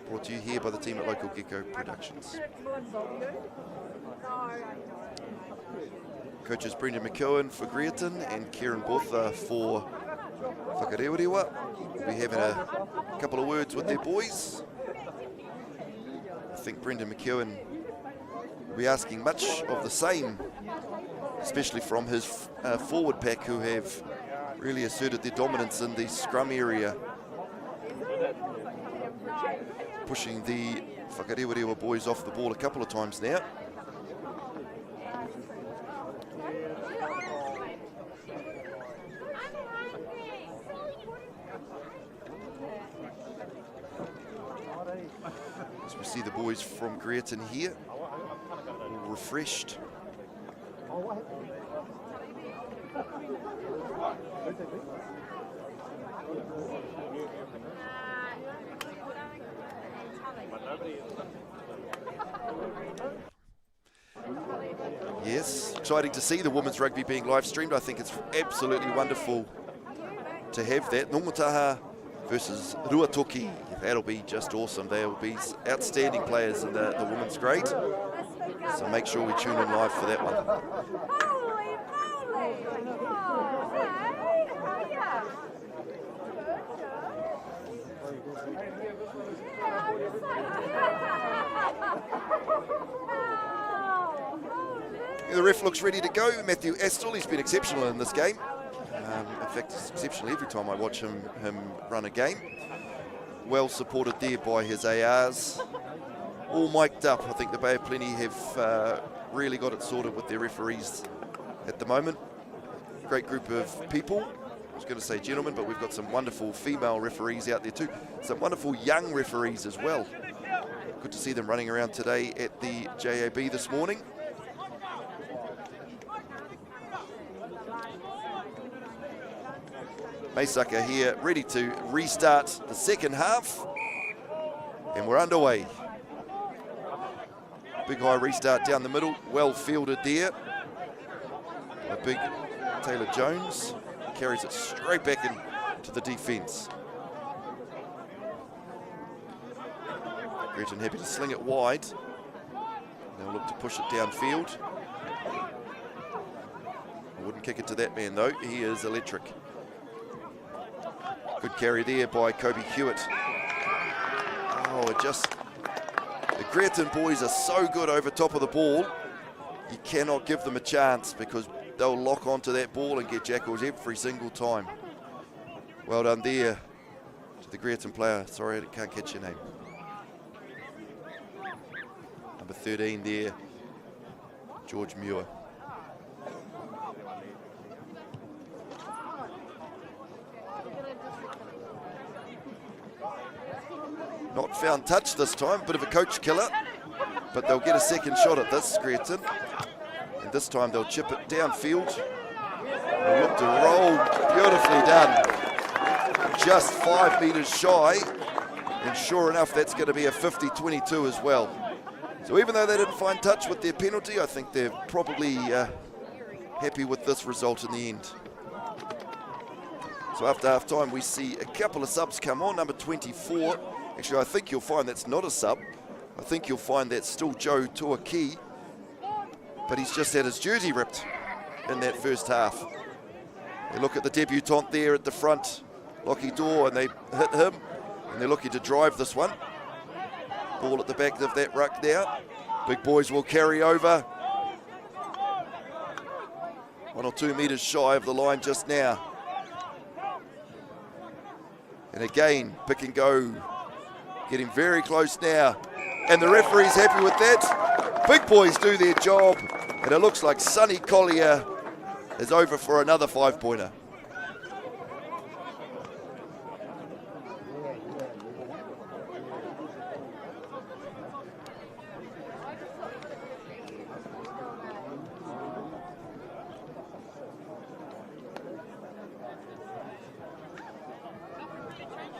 Brought to you here by the team at Local Gecko Productions. Coaches Brendan McKeown for Greerton and Kieran Botha for Whakarewarewa. We'll be having a couple of words with their boys. I think Brendan McKeown will be asking much of the same, especially from his forward pack, who have really asserted their dominance in the scrum area, pushing the Whakarewarewa boys off the ball a couple of times now. As we see the boys from Greerton here, all refreshed. Yes, exciting to see the women's rugby being live streamed. I think it's absolutely wonderful to have that. Nongataha versus Ruatoki. That'll be just awesome. They will be outstanding players in the women's grade. So make sure we tune in live for that one. Holy moly! Oh, hey, how ya? The ref looks ready to go. Matthew Astle, he's been exceptional in this game. In fact, he's exceptional every time I watch him run a game. Well supported there by his ARs. All mic'd up. I think the Bay of Plenty have really got it sorted with their referees at the moment. Great group of people. I was going to say gentlemen, but we've got some wonderful female referees out there too. Some wonderful young referees as well. Good to see them running around today at the JAB this morning. Maysaka here, ready to restart the second half. And we're underway. Big high restart down the middle, well fielded there. A big Taylor Jones carries it straight back into the defence. Greerton happy to sling it wide. They'll look to push it downfield. I wouldn't kick it to that man though, he is electric. Good carry there by Kobe Hewitt. Oh, the Greerton boys are so good over top of the ball. You cannot give them a chance because they'll lock onto that ball and get jackals every single time. Well done there to the Greerton player. Sorry, I can't catch your name. Number 13 there, George Muir. Not found touch this time, bit of a coach killer, but they'll get a second shot at this, Greerton. And this time they'll chip it downfield. They'll look to roll, beautifully done. Just 5 metres shy, and sure enough, that's going to be a 50-22 as well. So even though they didn't find touch with their penalty, I think they're probably happy with this result in the end. So after half time, we see a couple of subs come on. Number 24. Actually, I think you'll find that's not a sub. I think you'll find that's still Joe Tuakey, but he's just had his jersey ripped in that first half. They look at the debutant there at the front, Lockie Door, and they hit him, and they're looking to drive this one. Ball at the back of that ruck now. Big boys will carry over. 1 or 2 metres shy of the line just now. And again, pick and go. Getting very close now. And the referee's happy with that. Big boys do their job. And it looks like Sonny Collier is over for another 5-pointer.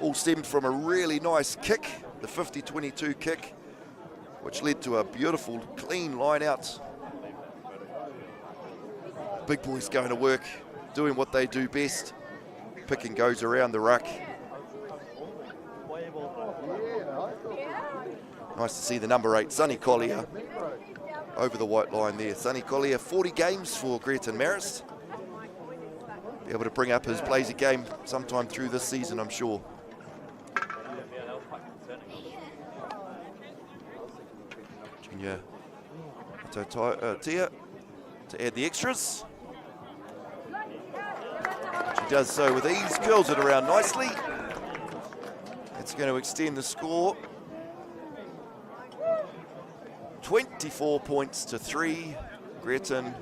All stemmed from a really nice kick, the 50-22 kick, which led to a beautiful, clean line out. Big boys going to work, doing what they do best. Pick and goes around the ruck. Nice to see the number 8, Sonny Collier, over the white line there. Sonny Collier, 40 games for Greerton Marist. Be able to bring up his Blazer game sometime through this season, I'm sure. Junior Tia to add the extras. She does so with ease, curls it around nicely. It's going to extend the score 24 points to 3. Greerton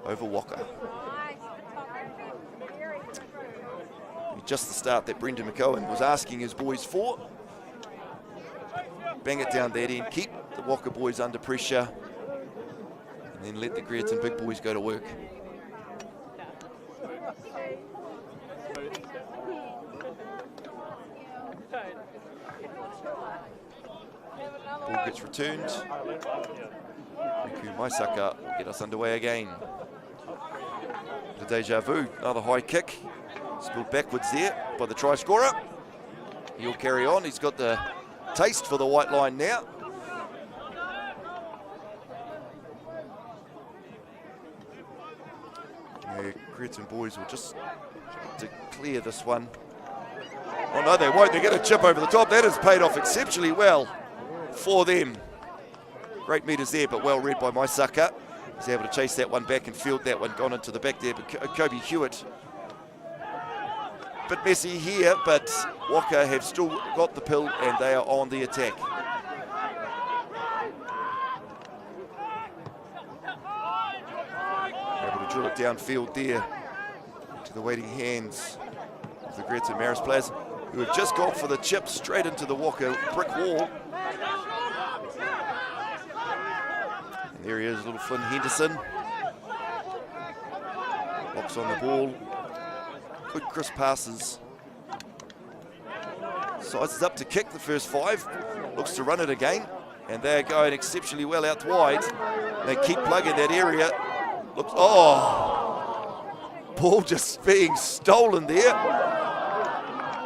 over Whaka. Just the start that Brendan McCowan was asking his boys for. Bang it down that end, keep the Whaka boys under pressure, and then let the Greerton big boys go to work. Ball gets returned. Riku Maisaka will get us underway again. The deja vu, another high kick. Spilled backwards there by the try scorer. He'll carry on. He's got the taste for the white line now. Yeah, Greerton boys will just declare this one. Oh no, they won't. They get a chip over the top. That has paid off exceptionally well for them. Great meters there, but well read by Maisaka. He's able to chase that one back and field that one. Gone into the back there, but Kobe Hewitt. Bit messy here, but Whaka have still got the pill and they are on the attack. Able to drill it downfield there to the waiting hands of the Greerton Marist players, who have just gone for the chip straight into the Whaka brick wall. And there he is, little Flynn Henderson. Locks on the ball. Good crisp passes. Sizes up to kick the first 5. Looks to run it again. And they're going exceptionally well out wide. They keep plugging that area. Looks, oh! Ball just being stolen there.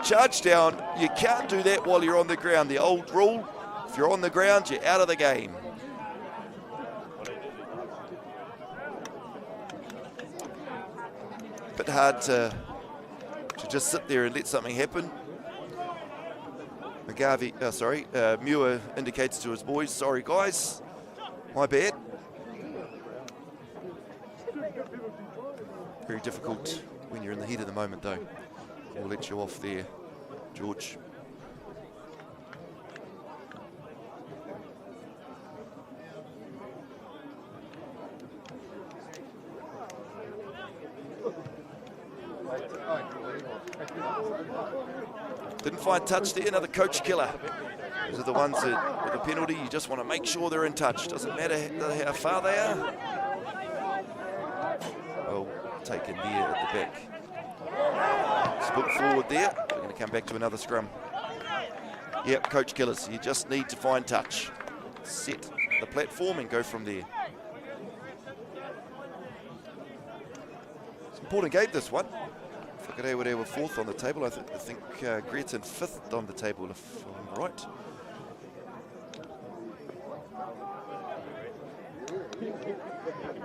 Charge down. You can't do that while you're on the ground. The old rule, if you're on the ground, you're out of the game. Bit hard to just sit there and let something happen. Muir indicates to his boys, sorry guys, my bad. Very difficult when you're in the heat of the moment though. We'll let you off there, George. Didn't find touch there, another coach killer. Those are the ones that, with a penalty, you just want to make sure they're in touch. Doesn't matter how far they are. Well, taken there at the back. Split forward there. We're going to come back to another scrum. Yep, coach killers. You just need to find touch. Set the platform and go from there. It's an important game, this one. Whakarewarewa 4th on the table. I think Greerton 5th on the table, if I'm right.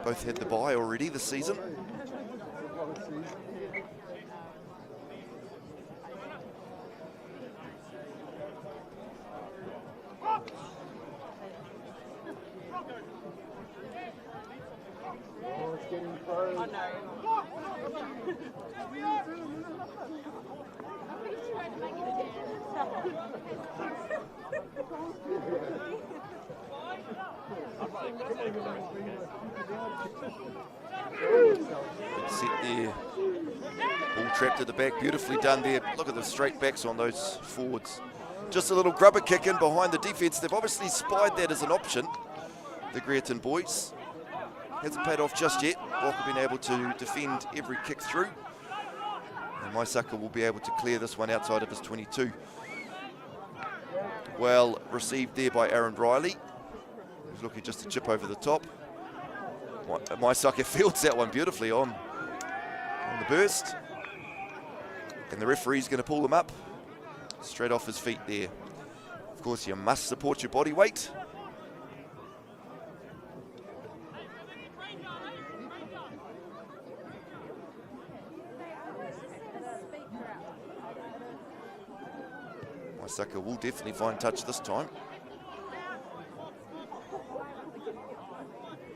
Both had the bye already this season. Good set there. Ball trapped at the back, beautifully done there. Look at the straight backs on those forwards. Just a little grubber kick in behind the defence. They've obviously spied that as an option, the Greerton boys. Hasn't paid off just yet. Whaka been able to defend every kick through. And Maisaka will be able to clear this one outside of his 22. Well received there by Aaron Riley. He's looking just to chip over the top. Maisaka fields that one beautifully on the burst. And the referee's going to pull him up straight off his feet there. Of course, you must support your body weight. Maisaka will definitely find touch this time.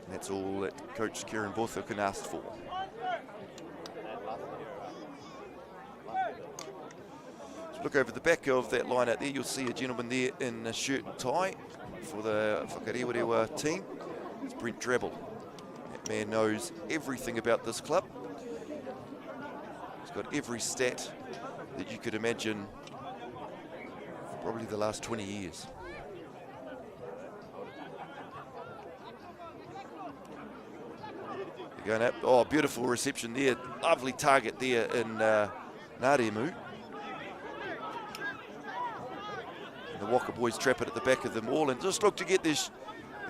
That's all that Coach Kieran Botha can ask for. So look over the back of that line out there, you'll see a gentleman there in a shirt and tie. for the Whakarewarewa team is Brent Drabble. That man knows everything about this club. He's got every stat that you could imagine for probably the last 20 years. They're going up. Oh, beautiful reception there. Lovely target there in Ngaremu. The Waka boys trap it at the back of them all and just look to get this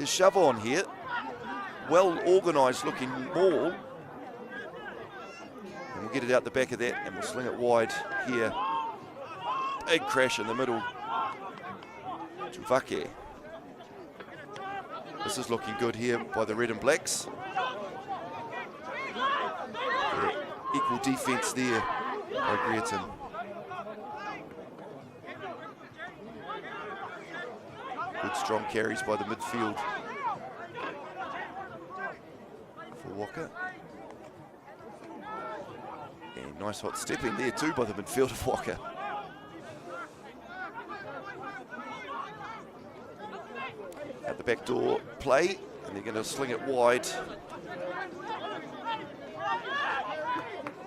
shove on here. Well organised looking maul. And we'll get it out the back of that and we'll sling it wide here. Big crash in the middle to Whake. This is looking good here by the red and blacks. Equal defence there by Greerton. Good strong carries by the midfield for Waka. And nice hot stepping there too by the midfield of Waka. At the back door play, and they're going to sling it wide.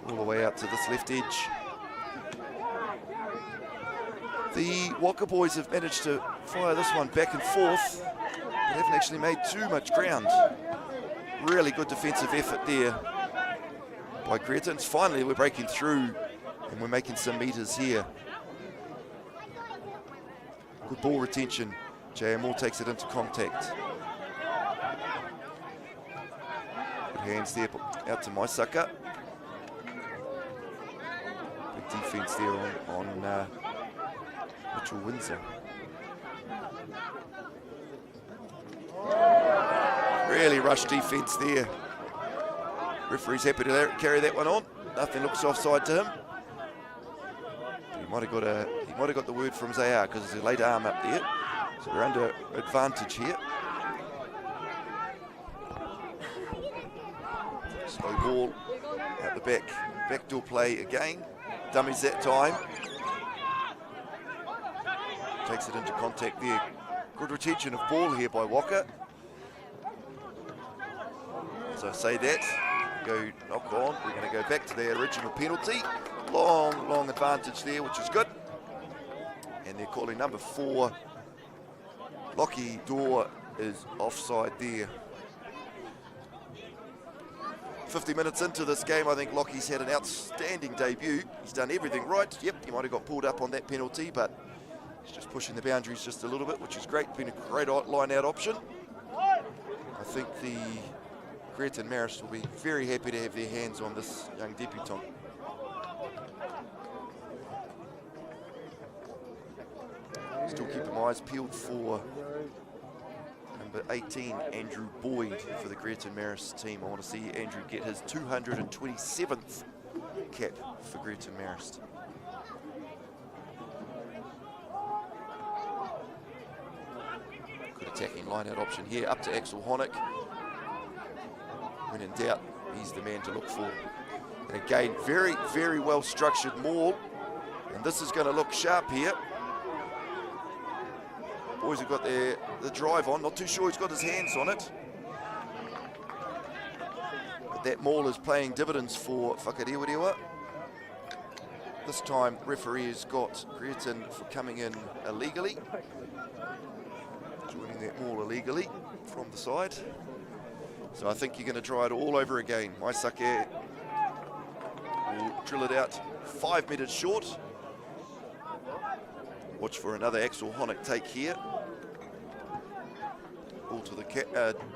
All the way out to this left edge. The Waka boys have managed to fire this one back and forth, but haven't actually made too much ground. Really good defensive effort there by Greerton. Finally, we're breaking through and we're making some meters here. Good ball retention. J.M. Moore takes it into contact. Good hands there, out to Maisaka. Big defense there on Mitchell Windsor. Really rushed defence there. Referee's happy to carry that one on. Nothing looks offside to him. But he might have got the word from Zayar because there's a late arm up there. So we're under advantage here. Slow ball out the back. Backdoor play again. Dummies that time. Takes it into contact there. Good retention of ball here by Waka. As I say that, go knock on. We're going to go back to their original penalty. Long advantage there, which is good. And they're calling number 4. Lockie Door is offside there. 50 minutes into this game, I think Lockie's had an outstanding debut. He's done everything right. Yep, he might have got pulled up on that penalty, but he's just pushing the boundaries just a little bit, which is great. Been a great line-out option. I think the Greerton Marist will be very happy to have their hands on this young debutant. Still keeping my eyes peeled for number 18, Andrew Boyd, for the Greerton Marist team. I want to see Andrew get his 227th cap for Greerton Marist. Good attacking line-out option here, up to Axel Honeck. When in doubt, he's the man to look for. And again, very well structured maul. And this is going to look sharp here. Boys have got the drive on. Not too sure he's got his hands on it. But that maul is paying dividends for Whakarewarewa. This time, referee has got Greerton for coming in illegally. Joining that maul illegally from the side. So I think you're going to try it all over again. Maisaka will drill it out 5 metres short. Watch for another Axel Honeck take here. Ball to the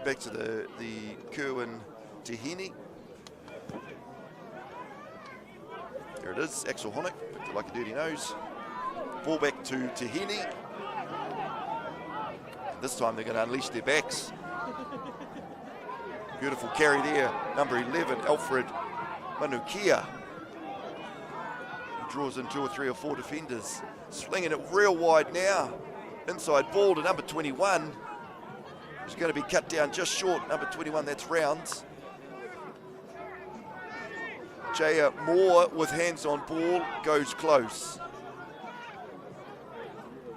back to the Kerwin Tehini. There it is, Axel Honeck, picked it like a dirty nose. Ball back to Tehini. This time they're going to unleash their backs. Beautiful carry there, number 11, Alfred Manukia. He draws in 2 or 3 or 4 defenders. Slinging it real wide now. Inside ball to number 21. He's going to be cut down just short. Number 21, that's Rounds. Jaya Moore with hands on ball, goes close.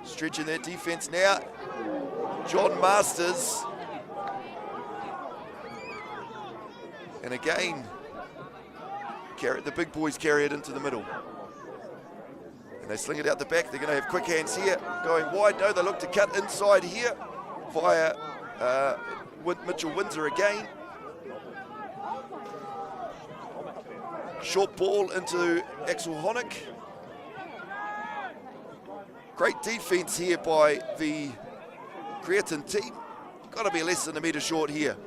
Stretching that defense now. John Masters. And again, the big boys carry it into the middle. And they sling it out the back. They're going to have quick hands here. Going wide. No, they look to cut inside here via Mitchell Windsor again. Short ball into Axel Honeck. Great defense here by the Greerton team. Got to be less than a metre short here.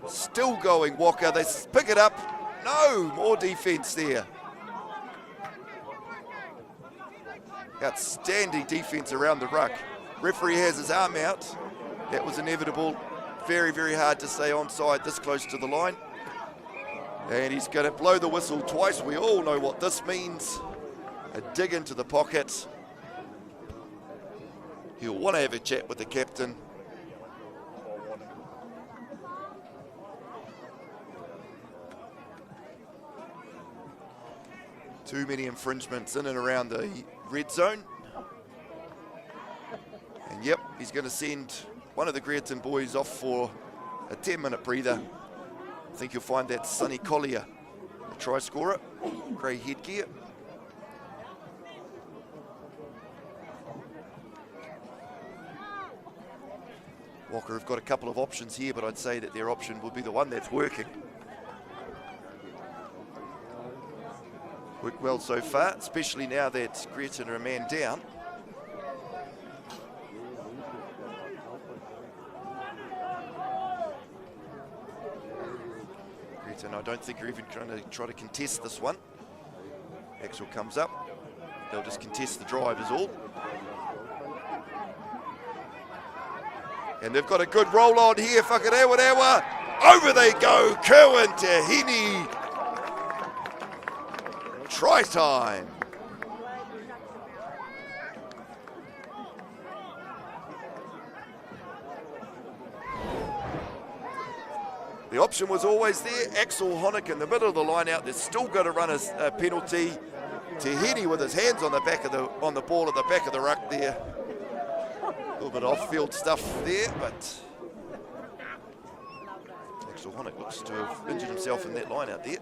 Still going Waka. They pick it up. No, more defense there. Outstanding defense around the ruck. Referee has his arm out. That was inevitable. Very, very hard to stay onside this close to the line. And he's going to blow the whistle twice. We all know what this means. A dig into the pocket. He'll want to have a chat with the captain. Too many infringements in and around the red zone. And yep, he's going to send one of the Greerton boys off for a 10-minute breather. I think you'll find that Sonny Collier, the try scorer, grey headgear. Walker have got a couple of options here, but I'd say that their option would be the one that's working. Worked well so far, especially now that Greerton are a man down. Greerton, I don't think are even trying to contest this one. Axel comes up. They'll just contest the drive is all. And they've got a good roll on here. Whakarewarewa. Over they go. Kerwin Tahini. Try time. The option was always there. Axel Honeck in the middle of the line out. They're still going to run a penalty. Tahini with his hands on the back of on the ball at the back of the ruck there. A little bit off-field stuff there, but Axel Honeck looks to have injured himself in that line out there.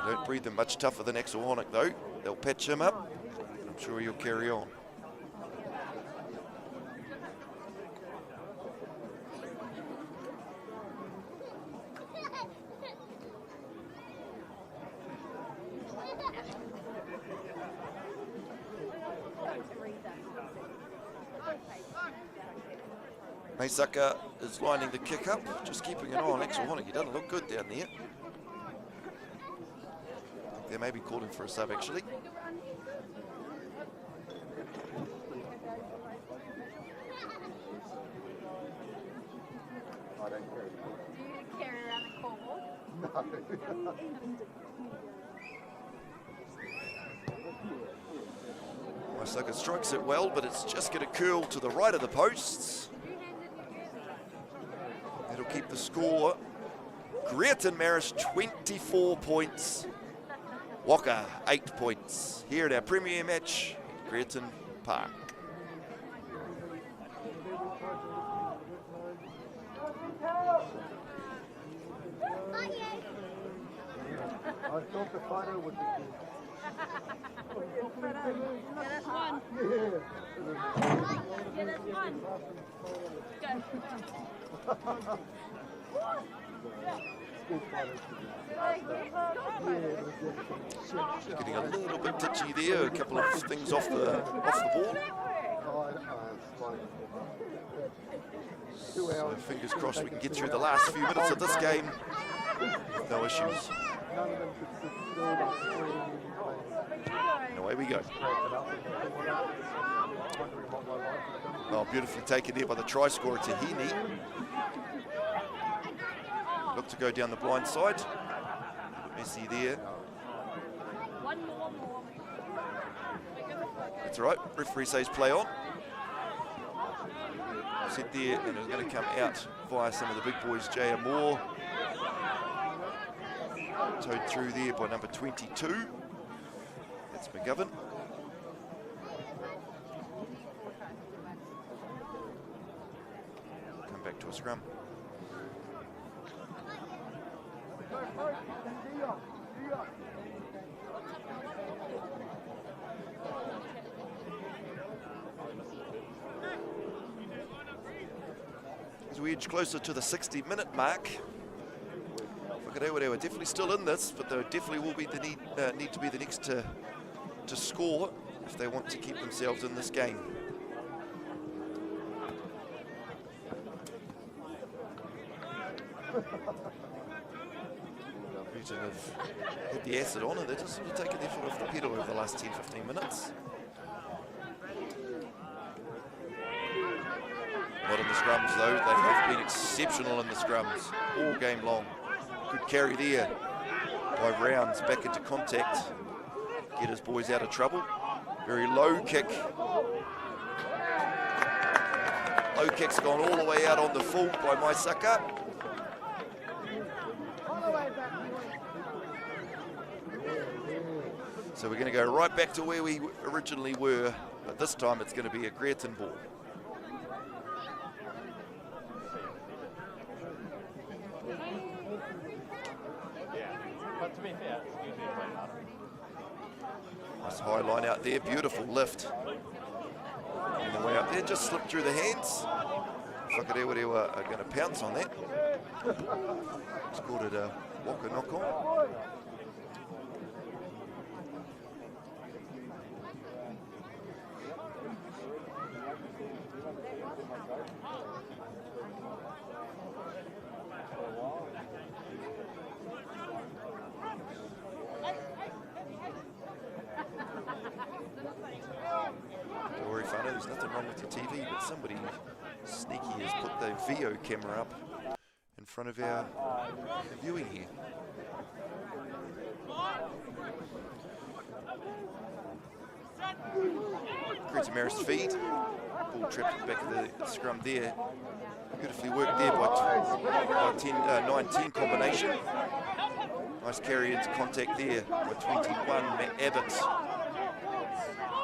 They don't breathe them much tougher than Axel Honeck though. They'll patch him up. I'm sure he'll carry on. Maysaka is lining the kick up, just keeping an eye on Axel Honeck. He doesn't look good down there. They may be calling for a sub actually. Maysaka strikes it well, but it's just going to curl to the right of the posts. That'll keep the score. Greerton Marist 24 points. Waka 8 points. Here at our premier match at Greerton Park. I thought the photo would be good. Yeah, that's one. Yeah, that's one. Getting a little bit titchy there, a couple of things off the ball. So fingers crossed we can get through the last few minutes of this game with no issues. And away we go. Oh, beautifully taken there by the try scorer Tahini. Look to go down the blind side. Messy there. That's all right. Referee says play on. Set there, and it's going to come out via some of the big boys. J.A. Moore. Towed through there by number 22. That's McGovern. a scrum. As we edge closer to the 60-minute mark, Whakarewarewa definitely still in this, but there definitely will be the need to be the next to score if they want to keep themselves in this game. Greerton have had the acid on and they're just sort of taken their foot off the pedal over the last 10-15 minutes. Not in the scrums though, they have been exceptional in the scrums all game long. Good carry there by Rounds, back into contact, get his boys out of trouble. Very low kick. Low kick's gone all the way out on the full by Maisaka. So we're going to go right back to where we originally were, but this time it's going to be a Greerton ball. Nice high line out there, beautiful lift. On the way up there, just slipped through the hands. Whakarewarewa are going to pounce on that. Just called it a waka knock on. There's nothing wrong with your TV, but somebody sneaky has put the VO camera up in front of our viewing here. Greerton Marist feed. Ball trapped back of the scrum there. Beautifully worked there by 9-10 combination. Nice carry into contact there by 21, Matt Abbott.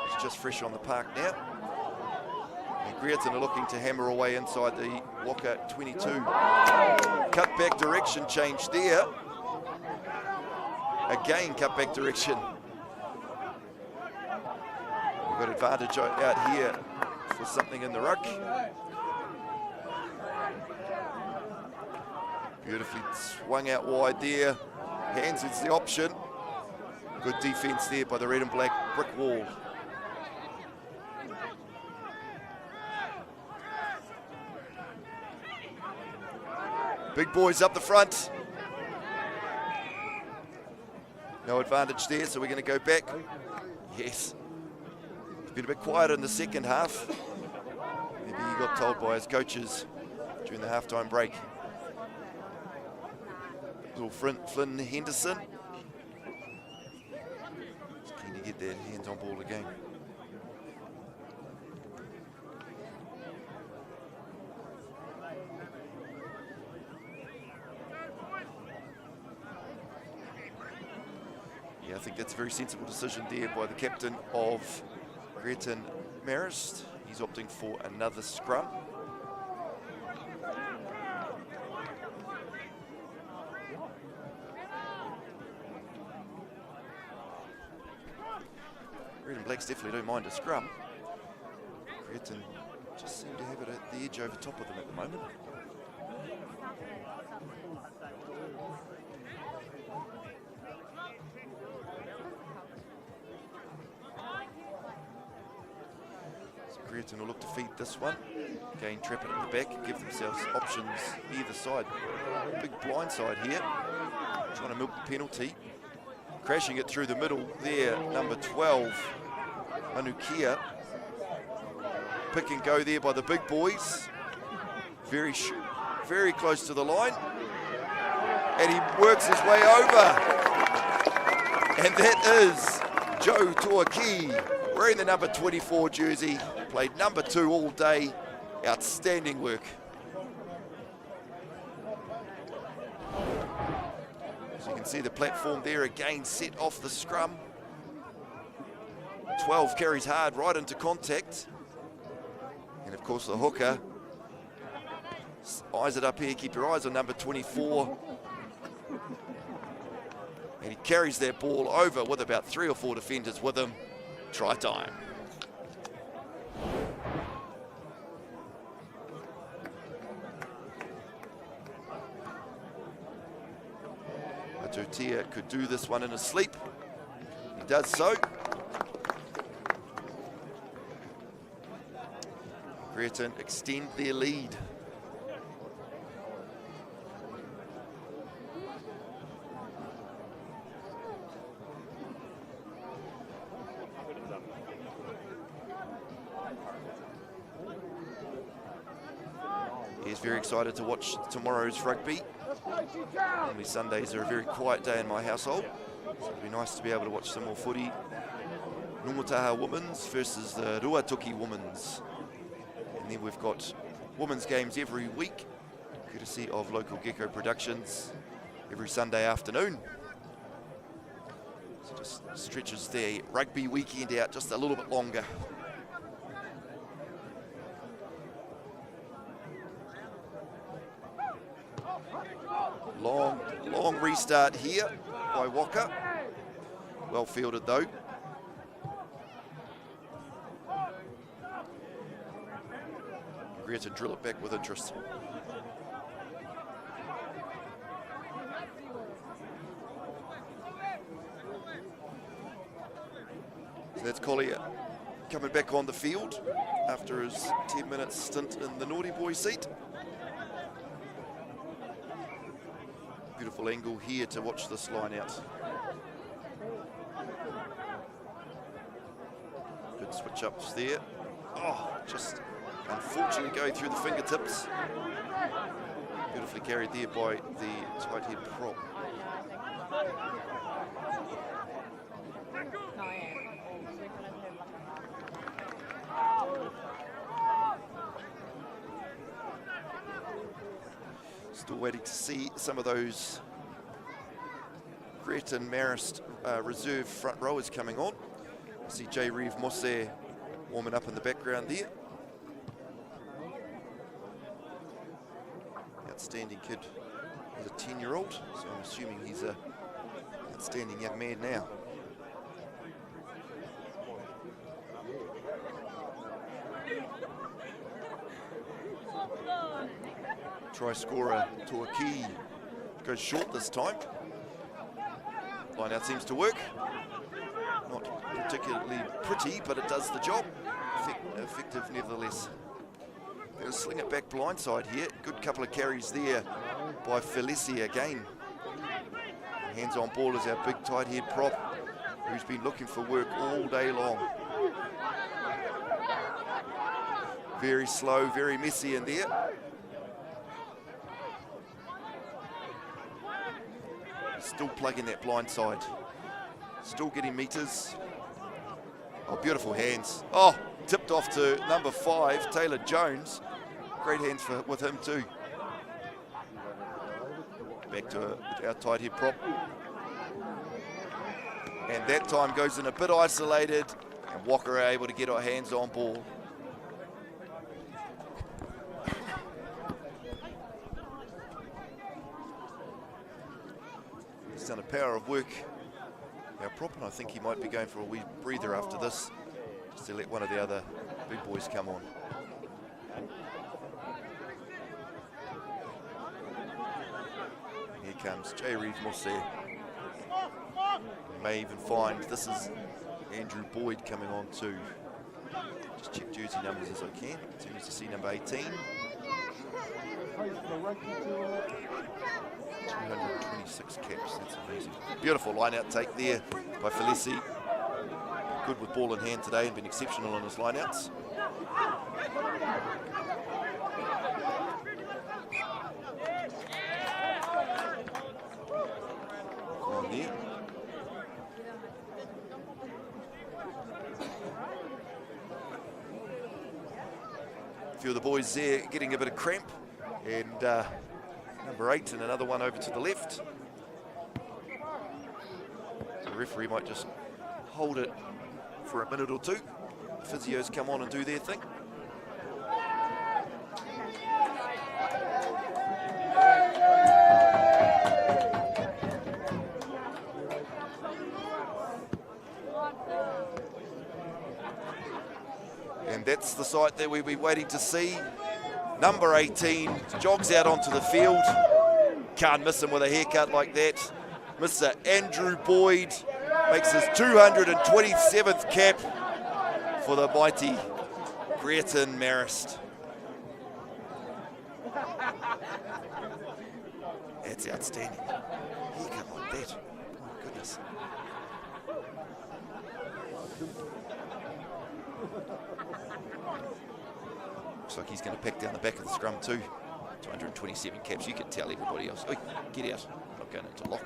It's just fresh on the park now. Greerton are looking to hammer away inside the Waka 22. Cut back direction change there. Again, cut back direction. We've got advantage out here for something in the ruck. Beautifully swung out wide there. Hands is the option. Good defense there by the red and black brick wall. Big boys up the front. No advantage there, so we're going to go back. Yes. It's been a bit quieter in the second half. Maybe he got told by his coaches during the halftime break. Little Flynn Henderson. Just keen to get their hands on ball again. I think that's a very sensible decision there by the captain of Greerton Marist. He's opting for another scrum. Red and Blacks definitely don't mind a scrum. Greerton just seem to have it at the edge over top of them at the moment. Greerton will look to feed this one. Again, trap it at the back, give themselves options either side. Big blind side here, trying to milk the penalty. Crashing it through the middle there, number 12, Manukia. Pick and go there by the big boys. Very close to the line. And he works his way over. And that is Joe Tuaki, wearing the number 24 jersey. Played number 2 all day. Outstanding work. So you can see the platform there again set off the scrum. 12 carries hard right into contact. And of course the hooker Eyes it up here, keep your eyes on number 24. And he carries that ball over with about 3 or 4 defenders with him. Try time. Atutia could do this one in his sleep. He does so. Greerton extend their lead. He's very excited to watch tomorrow's rugby. Normally Sundays are a very quiet day in my household, so it'll be nice to be able to watch some more footy. Numataha Women's versus the Ruatoki Women's. And then we've got women's games every week, courtesy of Local Gecko Productions, every Sunday afternoon. So just stretches the rugby weekend out just a little bit longer. Long restart here by Waka. Well fielded though. Greerton drill it back with interest. So that's Collier coming back on the field after his 10-minute stint in the naughty boy seat. Beautiful angle here to watch this line out. Good switch ups there. Oh, just unfortunately going through the fingertips. Beautifully carried there by the tight head prop. Still waiting to see some of those Greerton Marist reserve front rowers coming on. I see J. Reeve Mosse warming up in the background there. Outstanding kid. He's a 10-year-old, so I'm assuming he's an outstanding young man now. Try scorer Tuaki goes short this time. Line out seems to work. Not particularly pretty, but it does the job. Effective nevertheless. They'll sling it back blindside here. Good couple of carries there by Felici again. Hands on ball is our big tight head prop, who's been looking for work all day long. Very slow, very messy in there. Still plugging that blind side. Still getting meters. Oh, beautiful hands. Oh, tipped off to number 5, Taylor Jones. Great hands with him too. Back to our tight head prop. And that time goes in a bit isolated, and Walker are able to get our hands on ball. He's done a power of work. Our prop, and I think he might be going for a wee breather after this, just to let one of the other big boys come on. Here comes J. Reeve Mosse. May even find this is Andrew Boyd coming on too. Just check jersey numbers as I can. Seems to see number 18. 226 caps, that's amazing. Beautiful line out take there by Felici. Good with ball in hand today and been exceptional in his line outs. On there. A few of the boys there getting a bit of cramp, and number 8 and another one over to the left. The referee might just hold it for a minute or two. The physios come on and do their thing. That's the sight that we've been waiting to see. Number 18 jogs out onto the field. Can't miss him with a haircut like that. Mr. Andrew Boyd makes his 227th cap for the mighty Greerton Marist. That's outstanding. Haircut like that. Oh my goodness. Looks like he's going to pick down the back of the scrum too. 227 caps. You can tell everybody else. Oi, get out. I'm not going into lock.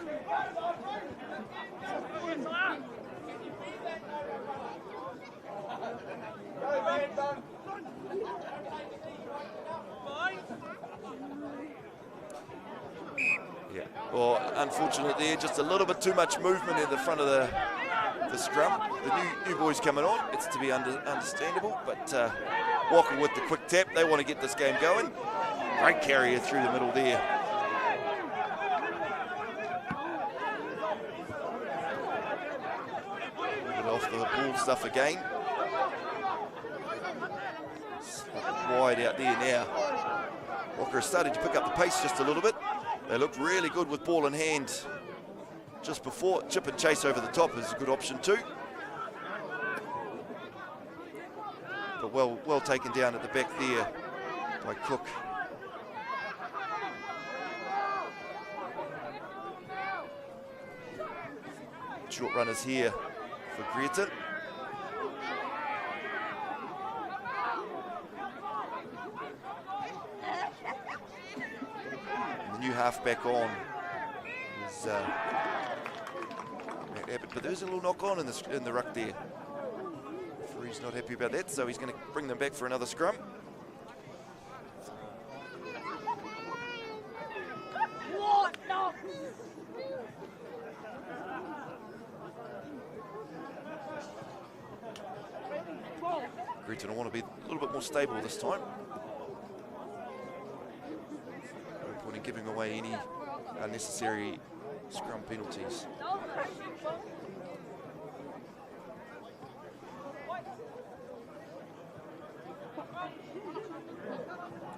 Yeah. Well, unfortunately, just a little bit too much movement in the front of the scrum. The new boys coming on. It's to be understandable, but Walker with the quick tap. They want to get this game going. Great carrier through the middle there. Bit off the ball stuff again. Wide out there now. Walker is starting to pick up the pace just a little bit. They looked really good with ball in hand just before. Chip and chase over the top is a good option too. But well taken down at the back there by Cook. Short runners here for Greerton. And the new halfback on is Matt Abbott, but there's a little knock on in the ruck there. Referee's not happy about that, so he's going to bring them back for another scrum. Greerton will want to be a little bit more stable this time. No point in giving away any unnecessary scrum penalties.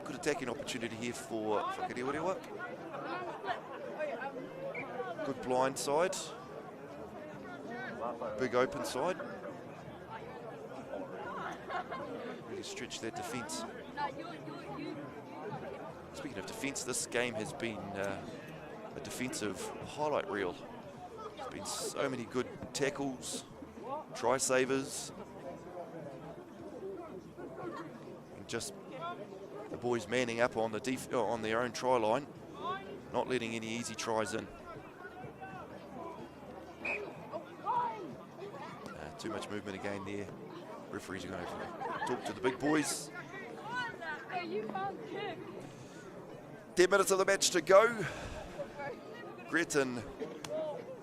Good attacking opportunity here for Whakarewarewa. Good blind side. Big open side. Really stretch that defence. Speaking of defence, this game has been a defensive highlight reel. There's been so many good tackles, try savers, and just the boys manning up on on their own try line, not letting any easy tries in. Too much movement again there. Referees are going to talk to the big boys. 10 minutes of the match to go. Greerton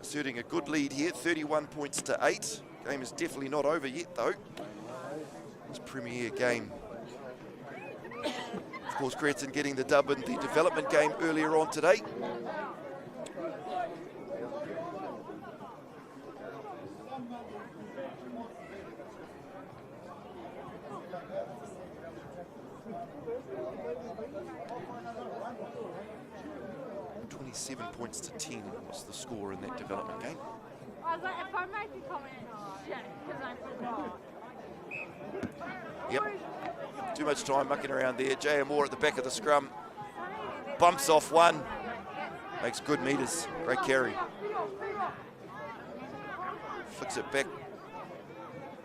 asserting a good lead here, 31 points to 8. Game is definitely not over yet though. It's a premier game. Of course, Greerton getting the dub in the development game earlier on today. Points to 10 was the score in that development game. I was like, if I make a comment, shit, because I forgot. Yep. Too much time mucking around there. J.M. Moore at the back of the scrum. Bumps off one. Makes good meters. Great carry. Flicks it back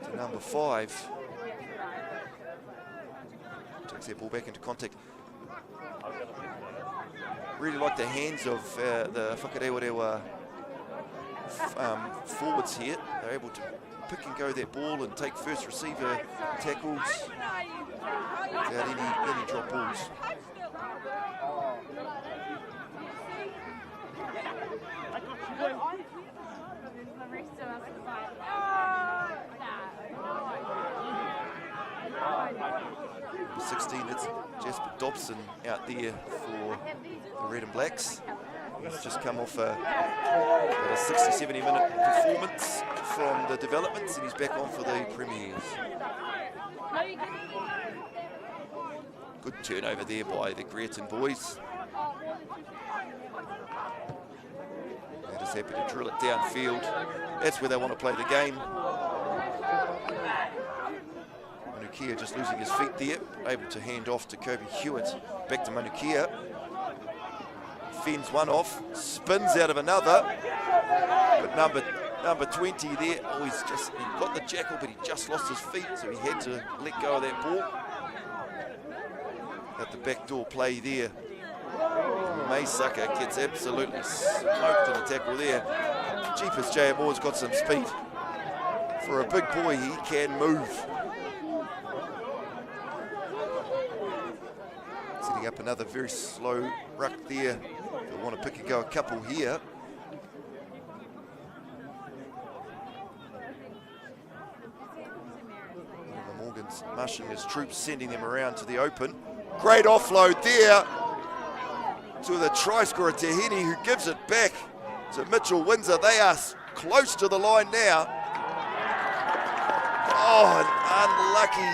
to number 5. Takes that ball back into contact. Really like the hands of the Whakarewarewa forwards here. They're able to pick and go that ball and take first receiver tackles without any drop balls. The rest of us is like, oh, 16, it's Jasper Dobson out there for the Red and Blacks. He's just come off a 60-70 minute performance from the developments, and he's back on for the premiers. Good turnover there by the Greerton boys. They're just happy to drill it downfield. That's where they want to play the game. Manukia just losing his feet there, able to hand off to Kobe Hewitt. Back to Manukia. Fends one off, spins out of another. But number 20 there, oh, he got the jackal, but he just lost his feet, so he had to let go of that ball. At the backdoor play there. Maysucker gets absolutely smoked in the tackle there. Jeepers, J.M. Moore's got some speed. For a big boy, he can move. Setting up another very slow ruck there. They'll want to pick and go a couple here. Morgan's mushing his troops, sending them around to the open. Great offload there to the try scorer, Tahini, who gives it back to Mitchell Windsor. They are close to the line now. Oh, unlucky.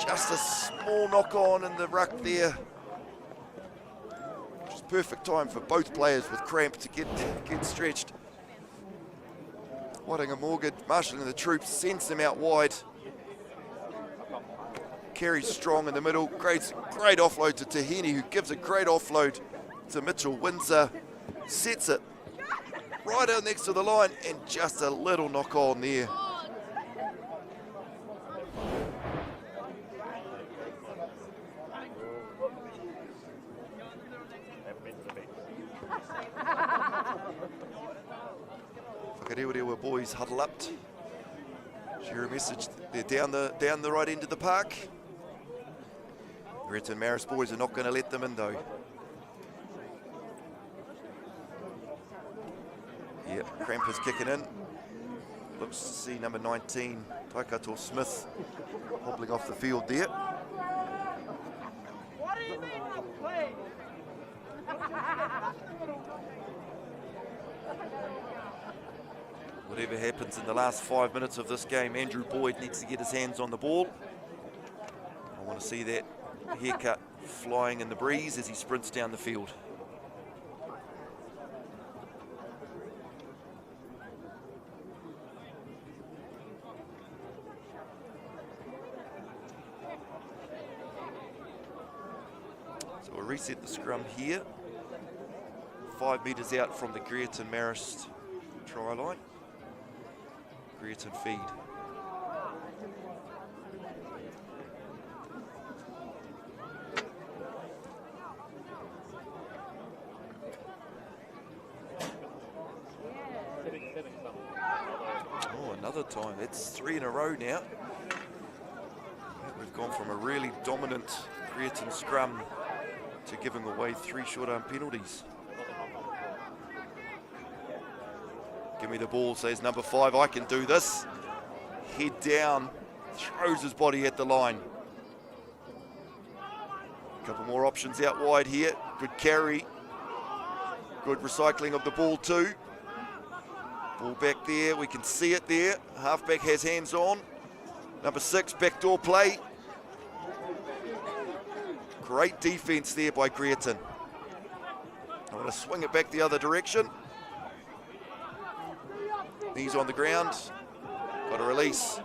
Just a small knock on in the ruck there. Just perfect time for both players with cramp to get stretched. Wattinga Morgan marshalling the troops, sends them out wide. Carries strong in the middle, great offload to Tahini, who gives a great offload to Mitchell Windsor. Sets it right out next to the line, and just a little knock on there. Whakarewarewa boys huddle up. Share a message. They're down the right end of the park. Greerton Marist boys are not going to let them in though. Yep, cramp is kicking in. Looks to see number 19, Taikato Smith, hobbling off the field there. What do you mean I'll play? Whatever happens in the last 5 minutes of this game, Andrew Boyd needs to get his hands on the ball. I want to see that haircut flying in the breeze as he sprints down the field. So we'll reset the scrum here. 5 metres out from the Greerton Marist try line. Greerton feed. Oh, another time. It's 3 in a row now. We've gone from a really dominant Greerton scrum to giving away 3 short arm penalties. Give me the ball, says number 5, I can do this. Head down, throws his body at the line. A couple more options out wide here. Good carry. Good recycling of the ball too. Ball back there, we can see it there. Halfback has hands on. Number 6, backdoor play. Great defense there by Greerton. I'm going to swing it back the other direction. Knees on the ground, got a release.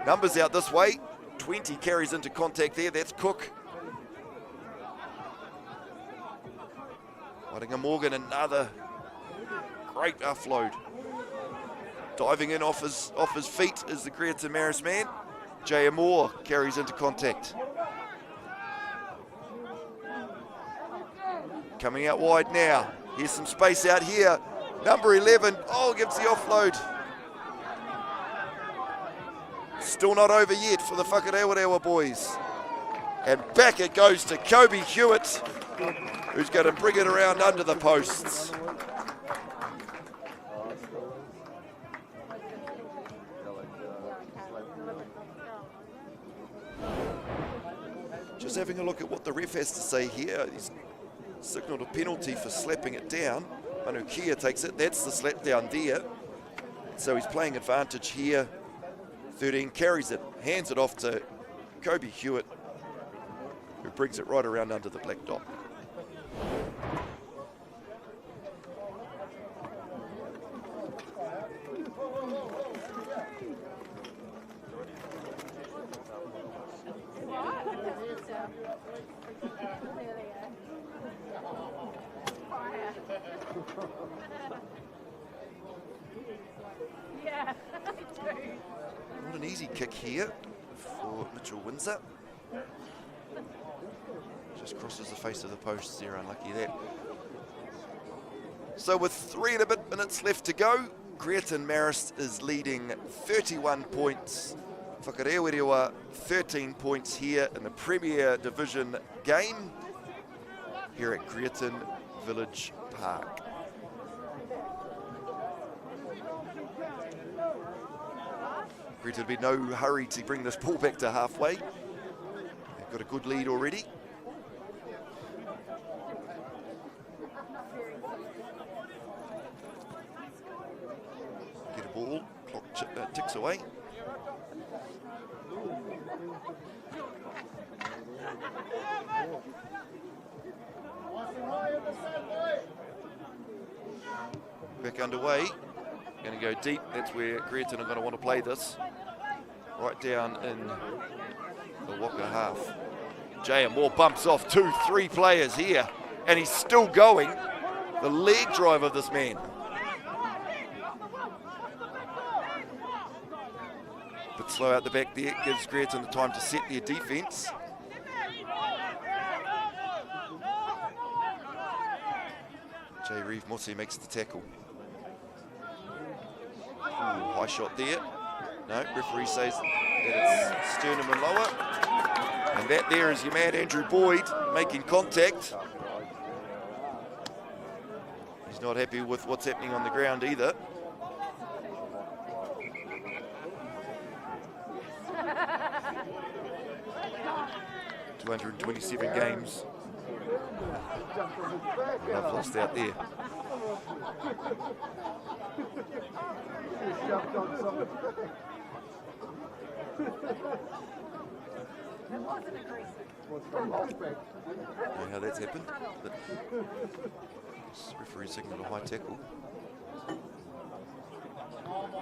Numbers out this way, 20 carries into contact there, that's Cook. Wattinga Morgan, another great offload. Diving in off his feet is the Greerton Marist man. J.M. Moore carries into contact. Coming out wide now, here's some space out here. Number 11, oh, gives the offload. Still not over yet for the Whakarewarewa boys. And back it goes to Kobe Hewitt, who's going to bring it around under the posts. Just having a look at what the ref has to say here. He's signalled a penalty for slapping it down. Manukia takes it, that's the slap down there. So he's playing advantage here. 13 carries it, hands it off to Kobe Hewitt, who brings it right around under the black dot. Yeah, Not an easy kick here for Mitchell Windsor. Just crosses the face of the post there, unlucky that. So with 3 and a bit minutes left to go, Greerton Marist is leading 31 points. Whakarewarewa 13 points here in the Premier Division game here at Greerton Village Park. Greerton will be no hurry to bring this ball back to halfway. They've got a good lead already. Get a ball, clock ticks away. Back underway. Going to go deep. That's where Greerton are going to want to play this. Right down in the Waka half. J.M. Moore bumps off 2-3 players here. And he's still going. The leg drive of this man. Bit slow out the back there. Gives Greerton the time to set their defence. J. Reeve Mosi makes the tackle. Ooh, high shot there. No, referee says that it's sternum and lower. And that there is your man Andrew Boyd making contact. He's not happy with what's happening on the ground either. "227 games. I've lost out there. Know how that's happened. But this referee signalled a high tackle.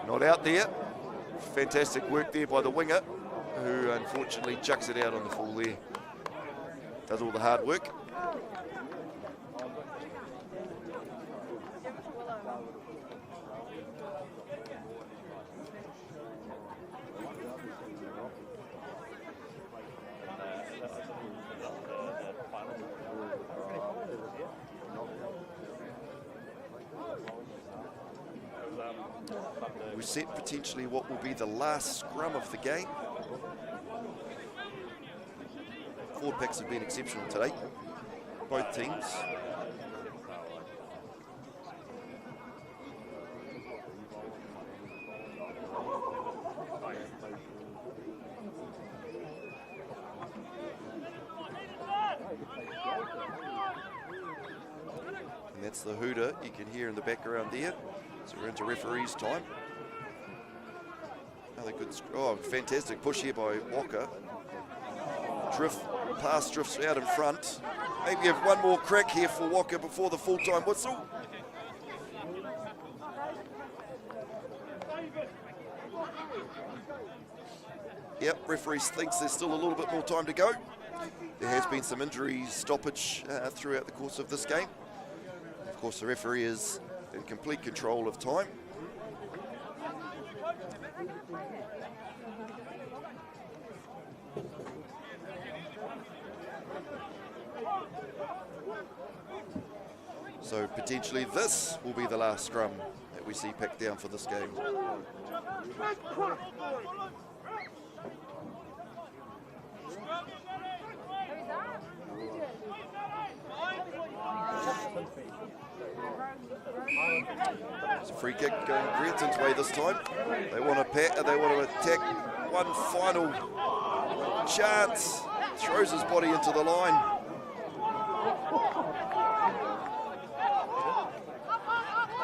Not out there. Fantastic work there by the winger, who unfortunately chucks it out on the full there. Does all the hard work. We set potentially what will be the last scrum of the game. Forward packs have been exceptional today, both teams. And that's the hooter you can hear in the background there. So we're into referee's time. Another good, oh, fantastic push here by Walker. Pass drifts out in front. Maybe have one more crack here for Walker before the full-time whistle. Yep, referee thinks there's still a little bit more time to go. There has been some injury stoppage throughout the course of this game. Of course, the referee is in complete control of time. So potentially this will be the last scrum that we see packed down for this game. It's a free kick going Greerton's way this time. They want to attack one final chance. Throws his body into the line.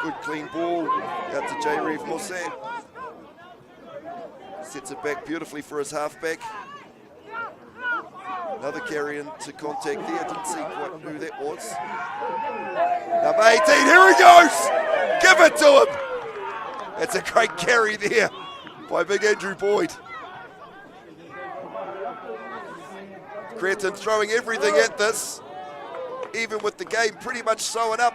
Good clean ball out to J. Reeve Mosse. Sets it back beautifully for his halfback. Another carry into contact there. Didn't see quite who that was. Number 18, here he goes! Give it to him! That's a great carry there by big Andrew Boyd. Greerton throwing everything at this, even with the game pretty much sewing up.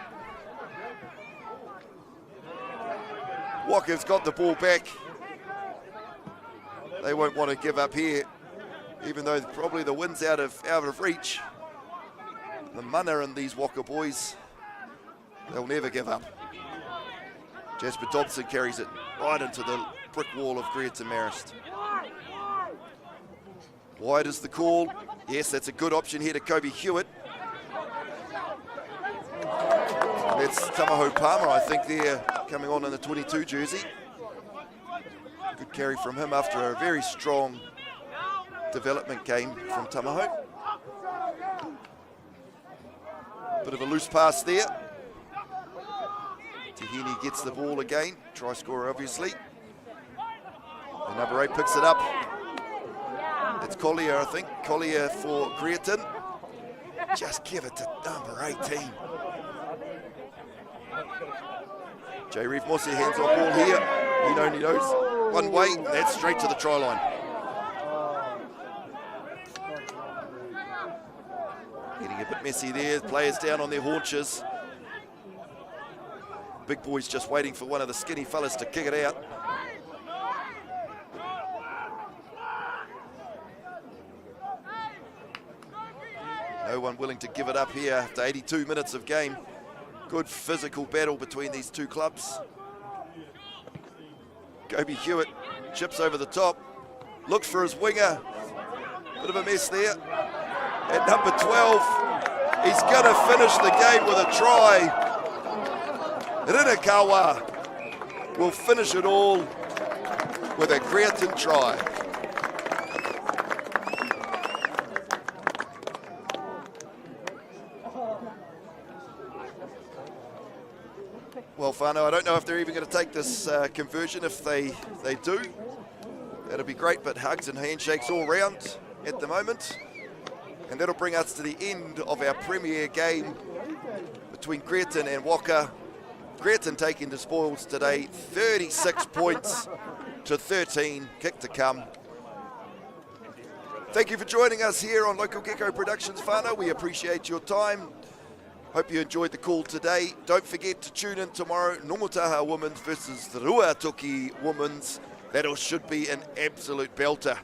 Whaka's got the ball back. They won't want to give up here, even though probably the wind's out of reach. The mana in these Whaka boys, they'll never give up. Jasper Dobson carries it right into the brick wall of Greerton Marist. Wide is the call. Yes, that's a good option here to Kobe Hewitt. That's Tamaho Palmer, I think, there coming on in the 22 jersey. Good carry from him after a very strong development game from Tamaho. Bit of a loose pass there. Tahini gets the ball again. Try scorer, obviously. And number 8 picks it up. It's Collier, I think. Collier for Greerton. Just give it to number 18. J. Reeve Mosse hands on ball here. He only knows one way. That's straight to the try line. Getting a bit messy there. Players down on their haunches. Big boy's just waiting for one of the skinny fellas to kick it out. No one willing to give it up here after 82 minutes of game. Good physical battle between these two clubs. Kobe Hewitt chips over the top, looks for his winger. Bit of a mess there. At number 12, he's going to finish the game with a try. Rinakawa will finish it all with a Greerton try. Well, whānau, I don't know if they're even going to take this conversion. If they do, that'll be great, but hugs and handshakes all round at the moment. And that'll bring us to the end of our premier game between Greerton and Whaka. Greerton taking the spoils today, 36 points to 13, kick to come. Thank you for joining us here on Local Gecko Productions, whānau. We appreciate your time. Hope you enjoyed the call today. Don't forget to tune in tomorrow, Nongataha Women's versus the Ruatoki Women's. That should be an absolute belter.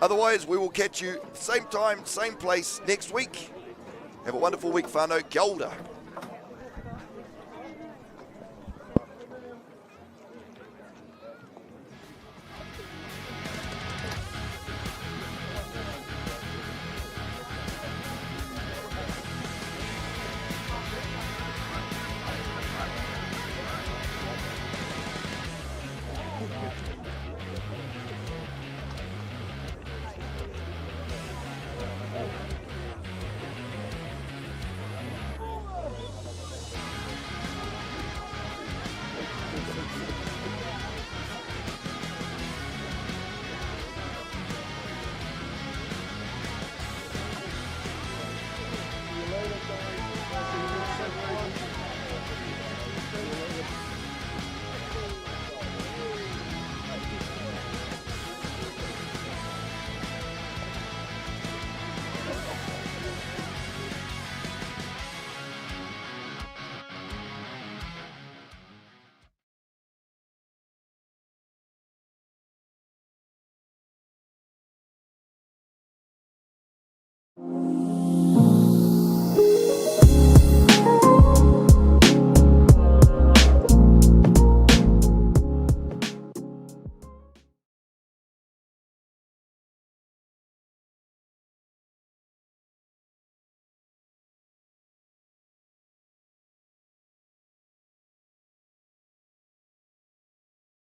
Otherwise, we will catch you same time, same place next week. Have a wonderful week, whānau. Kia ora.